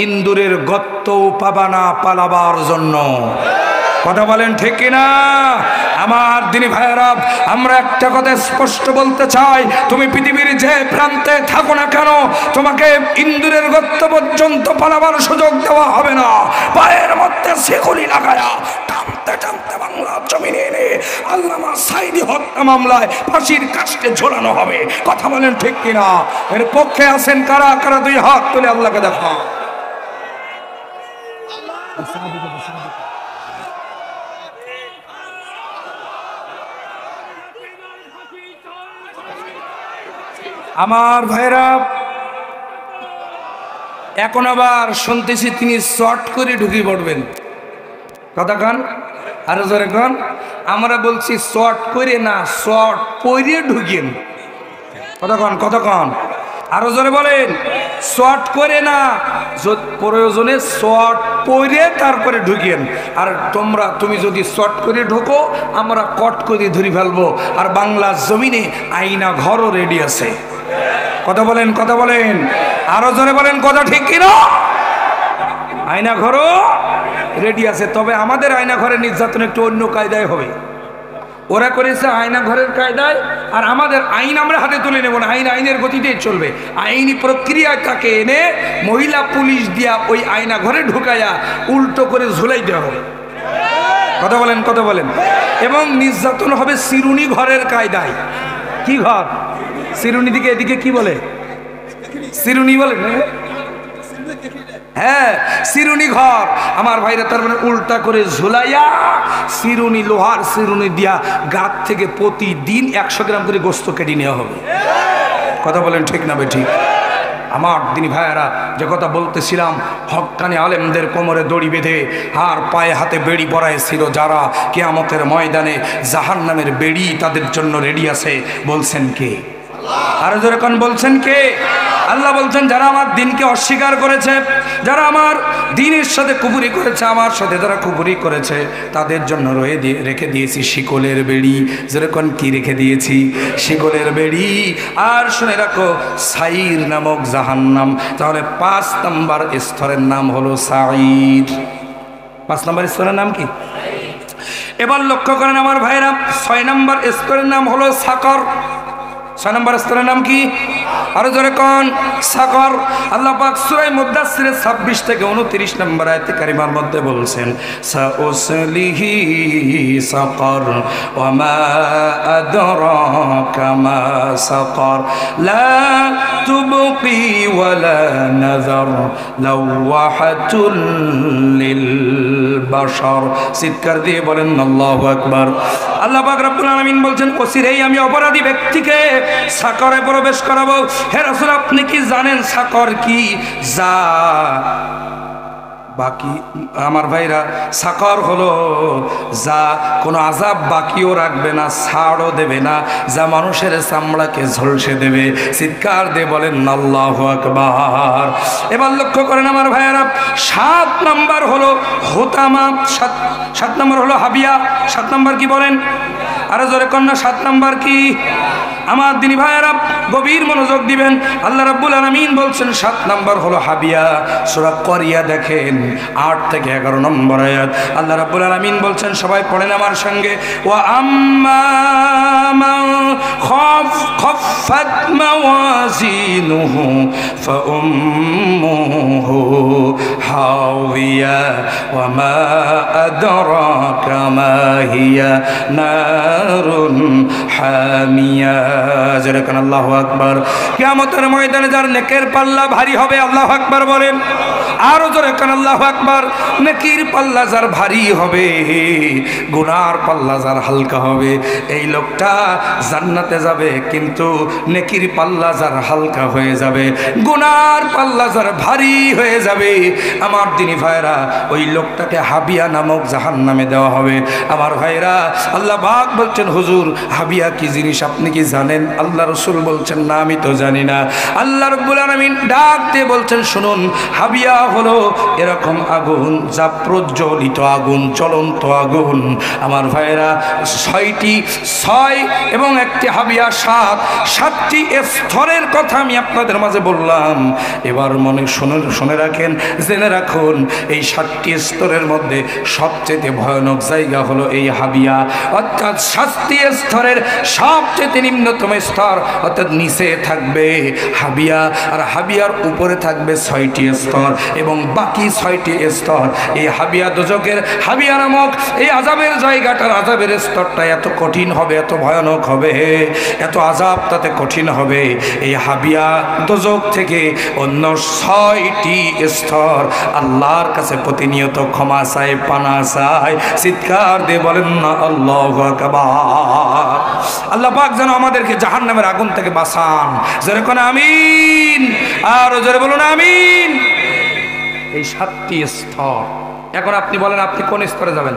ইন্দুরের গর্তও পাবা না পালাবার জন্য। কথা বলেন ঠিক কিনা? আমার দিনী ভাইয়েরা, আমরা একটা কথা স্পষ্ট বলতে চাই, তুমি পৃথিবীর যে প্রান্তে থাকো না কেন, তোমাকে ইন্দুরের গর্ত পর্যন্ত পালাবার সুযোগ দেওয়া হবে না। পায়ের মধ্যে শিকলি লাগায়া টানতে টানতে বাংলার জমিনে এনে আল্লামা সাঈদী হত্যা মামলায় ফাঁসির কাস্টে ঝোলানো হবে। কথা বলেন ঠিক কিনা? এর পক্ষে আছেন কারা কারা? 2 হাত তুলে আল্লাহকে দেখা। আমার ভাইরা, এখন আবার শুনতেছি তিনি শর্ট করে ঢুকে পড়বেন। কথা কান আরো জোরে কান। আমরা বলছি শর্ট করে না, শর্ট পরে ঢুকেন। কথা কান, কথা কান আরো জোরে বলেন। শর্ট করে না, প্রয়োজনে শর্ট পরে তারপরে ঢুকেন। আর তুমি যদি শর্ট করে ঢোকো, আমরা কট করে ধরে ফেলবো। আর বাংলার জমিনে আয়না ঘরও রেডি আছে। কথা বলেন, কথা বলেন আরো জোরে বলেন। কথা ঠিক কিনা? আয়না ঘরও রেডি আছে। তবে আমাদের আয়না ঘরের নির্যাতন একটু অন্য কায়দায় হবে। ওরা করেছে আয়না ঘরের কায়দায়, আর আমাদের আইন আমরা হাতে তুলে নেব না। আইনের গতিতেই চলবে। আইনি প্রক্রিয়ায় তাকে এনে মহিলা পুলিশ দিয়া ওই আয়না ঘরে ঢুকাইয়া উল্টো করে ঝুলাই দেওয়া হবে। কথা বলেন, কথা বলেন। এবং নির্যাতন হবে চিরুনি ঘরের কায়দায়। কি ঘর? চিরুনি দিকে এদিকে কি বলে? চিরুনি বলে। হ্যাঁ, চিরুনি ঘর। আমার ভাইরা, তার মানে উল্টা করে ঝুলাইয়া চিরুনি, লোহার চিরুনি দিয়া গাত থেকে প্রতিদিন 100 গ্রাম করে গোস্ত কেটে নেওয়া হবে। কথা বলেন ঠিক না বেঠিক? আমার দিনী ভাইয়েরা, যে কথা বলতেছিলাম, হক্কানি আলেমদের কোমরে দড়ি বেঁধে আর পায়ে হাতে বেড়ি পরাইছিল যারা, কিয়ামতের ময়দানে জাহান্নামের বেড়ি তাদের জন্য রেডি আছে। বলছেন কে? আর জোরে কোন বলছেন কে? আল্লাহ বলছেন, যারা আমার দিনকে অস্বীকার করেছে, যারা আমার দিনের সাথে কুফরি করেছে, আমার সাথে যারা কুফরি করেছে, তাদের জন্য রেখে দিয়েছি শিকলের বেড়ি। যেরকম কি রেখে দিয়েছি? শিকলের বেড়ি। আর শুনে রাখো, সাইর নামক জাহান্নাম। তাহলে 5 নম্বর স্তরের নাম হলো সাইর। 5 নম্বর স্তরের নাম কি? এবার লক্ষ্য করেন আমার ভাইরা, 6 নম্বর স্তরের নাম হলো সাকর। 6 নম্বর স্তরের নাম কি? আরো জোরে কোন? সাকর। আল্লাহ পাক সূরা মুদাসসিরের 26 থেকে 29 নম্বর আয়াতে কারিমার মধ্যে বলছেন, সাউসলিহি সাকর ওয়া মা আদরাকা মা সাকর লা তুবকি ওয়া লা নাযার লাওয়াহাতুল লিল বাশার। চিৎকার দিয়ে বলেন আল্লাহু আকবার। আল্লাহ পাক রব্বুল আলামিন বলছেন, অচিরেই আমি অপরাধী ব্যক্তিকে সাকরে প্রবেশ করাবো। হে রাসূল, আপনি কি জানেন সাকর কি? যা বাকি, আমার ভাইরা, সাকর হলো যা কোনো আযাব বাকিও রাখবে না, ছাড়ও দেবে না, যা মানুষের চামড়াকে ঝলসে দেবে। চিৎকার দিয়ে বলেন আল্লাহু আকবার। এবার লক্ষ্য করেন আমার ভাইয়েরা, 7 নম্বর হলো হুতামা। 7 নম্বর হলো হাবিয়া। 7 নম্বর কি বলেন? আরো জোরে কন্যা, 7 নম্বর কি? আমার দিনী ভাইয়েরা, গভীর মনোযোগ দিবেন। আল্লাহ রাব্বুল আলামিন বলছেন 7 নম্বর হলো হাবিয়া। সূরা করিয়া দেখেন 8 থেকে 11 নম্বর আয়াত। আল্লাহ রাব্বুল আলামিন বলছেন, সবাই পড়েন আমার সঙ্গে, ওয়া আম্মা মান খাফফাত মাওয়াজিনুহু ফাউম্মুহু হাওিয়া ওয়া মা আদরাকা মা হিয়া নারুন হামিয়া। যেরকম আল্লাহু আকবার। কিয়ামতের ময়দানে যার নেকের পাল্লা ভারী হবে, আল্লাহু আকবার বলেন। আরো জোরে কান আল্লাহু আকবার। নেকির পাল্লা যার ভারী হবে, গুনার পাল্লা যার হালকা হবে, এই লোকটা জান্নাতে যাবে, কিন্তু নেকির পাল্লা যার হালকা হয়ে যাবে, গুনার পাল্লা যার ভারী হয়ে যাবে, আমার দিনী ভাইরা, ওই লোকটাকে হাবিয়া নামক জাহান্নামে দেওয়া হবে। আমার ভাইরা, আল্লাহ পাক বলছেন, হুজুর হাবিয়া কি জিনিস আপনি কি জানেন? আল্লাহ রাসূল বলছেন, না আমি তো জানি না। আল্লাহ রাব্বুল আলামিন ডাক দিয়ে বলছেন, শুনুন, হাবিয়া হলো এরকম আগুন, যা প্রজ্বলিত আগুন, জ্বলন্ত আগুন। আমার ভাইরা, 6টি 6 এবং একটি হাবিয়া 7, 7টি স্তরের কথা আমি আপনাদের মাঝে বললাম। এবার মনে শুনে রাখেন, জেনে রাখুন, এই 7টি স্তরের মধ্যে সবচেয়ে ভয়ানক জায়গা হলো এই হাবিয়া, অর্থাৎ 7টি স্তরের সবচেয়ে নিম্নতম স্তর, অর্থাৎ নিচে থাকবে হাবিয়া, আর হাবিয়ার উপরে থাকবে 6টি স্তর, এবং বাকি 6টি স্তর। এই হাবিয়া দোজকের, হাবিয়া নামক এই আযাবের জায়গাটার আযাবের স্তরটা এত কঠিন হবে, এত ভয়ানক হবে, এত আযাব তাতে কঠিন হবে। এই হাবিয়া দোজক থেকে অন্য 6টি স্তর আল্লাহর কাছে প্রতিনিয়ত ক্ষমা চায়, পানা চায়। চিৎকার দিয়ে বলেন না আল্লাহু আকবার। আল্লাহ পাক যেন আমাদেরকে জাহান্নামের আগুন থেকে বাঁচান। জোরে কোন আমিন। আর জোরে বলুন আমিন। এই 7টি স্তর। এখন আপনি বলেন, আপনি কোন স্তরে যাবেন?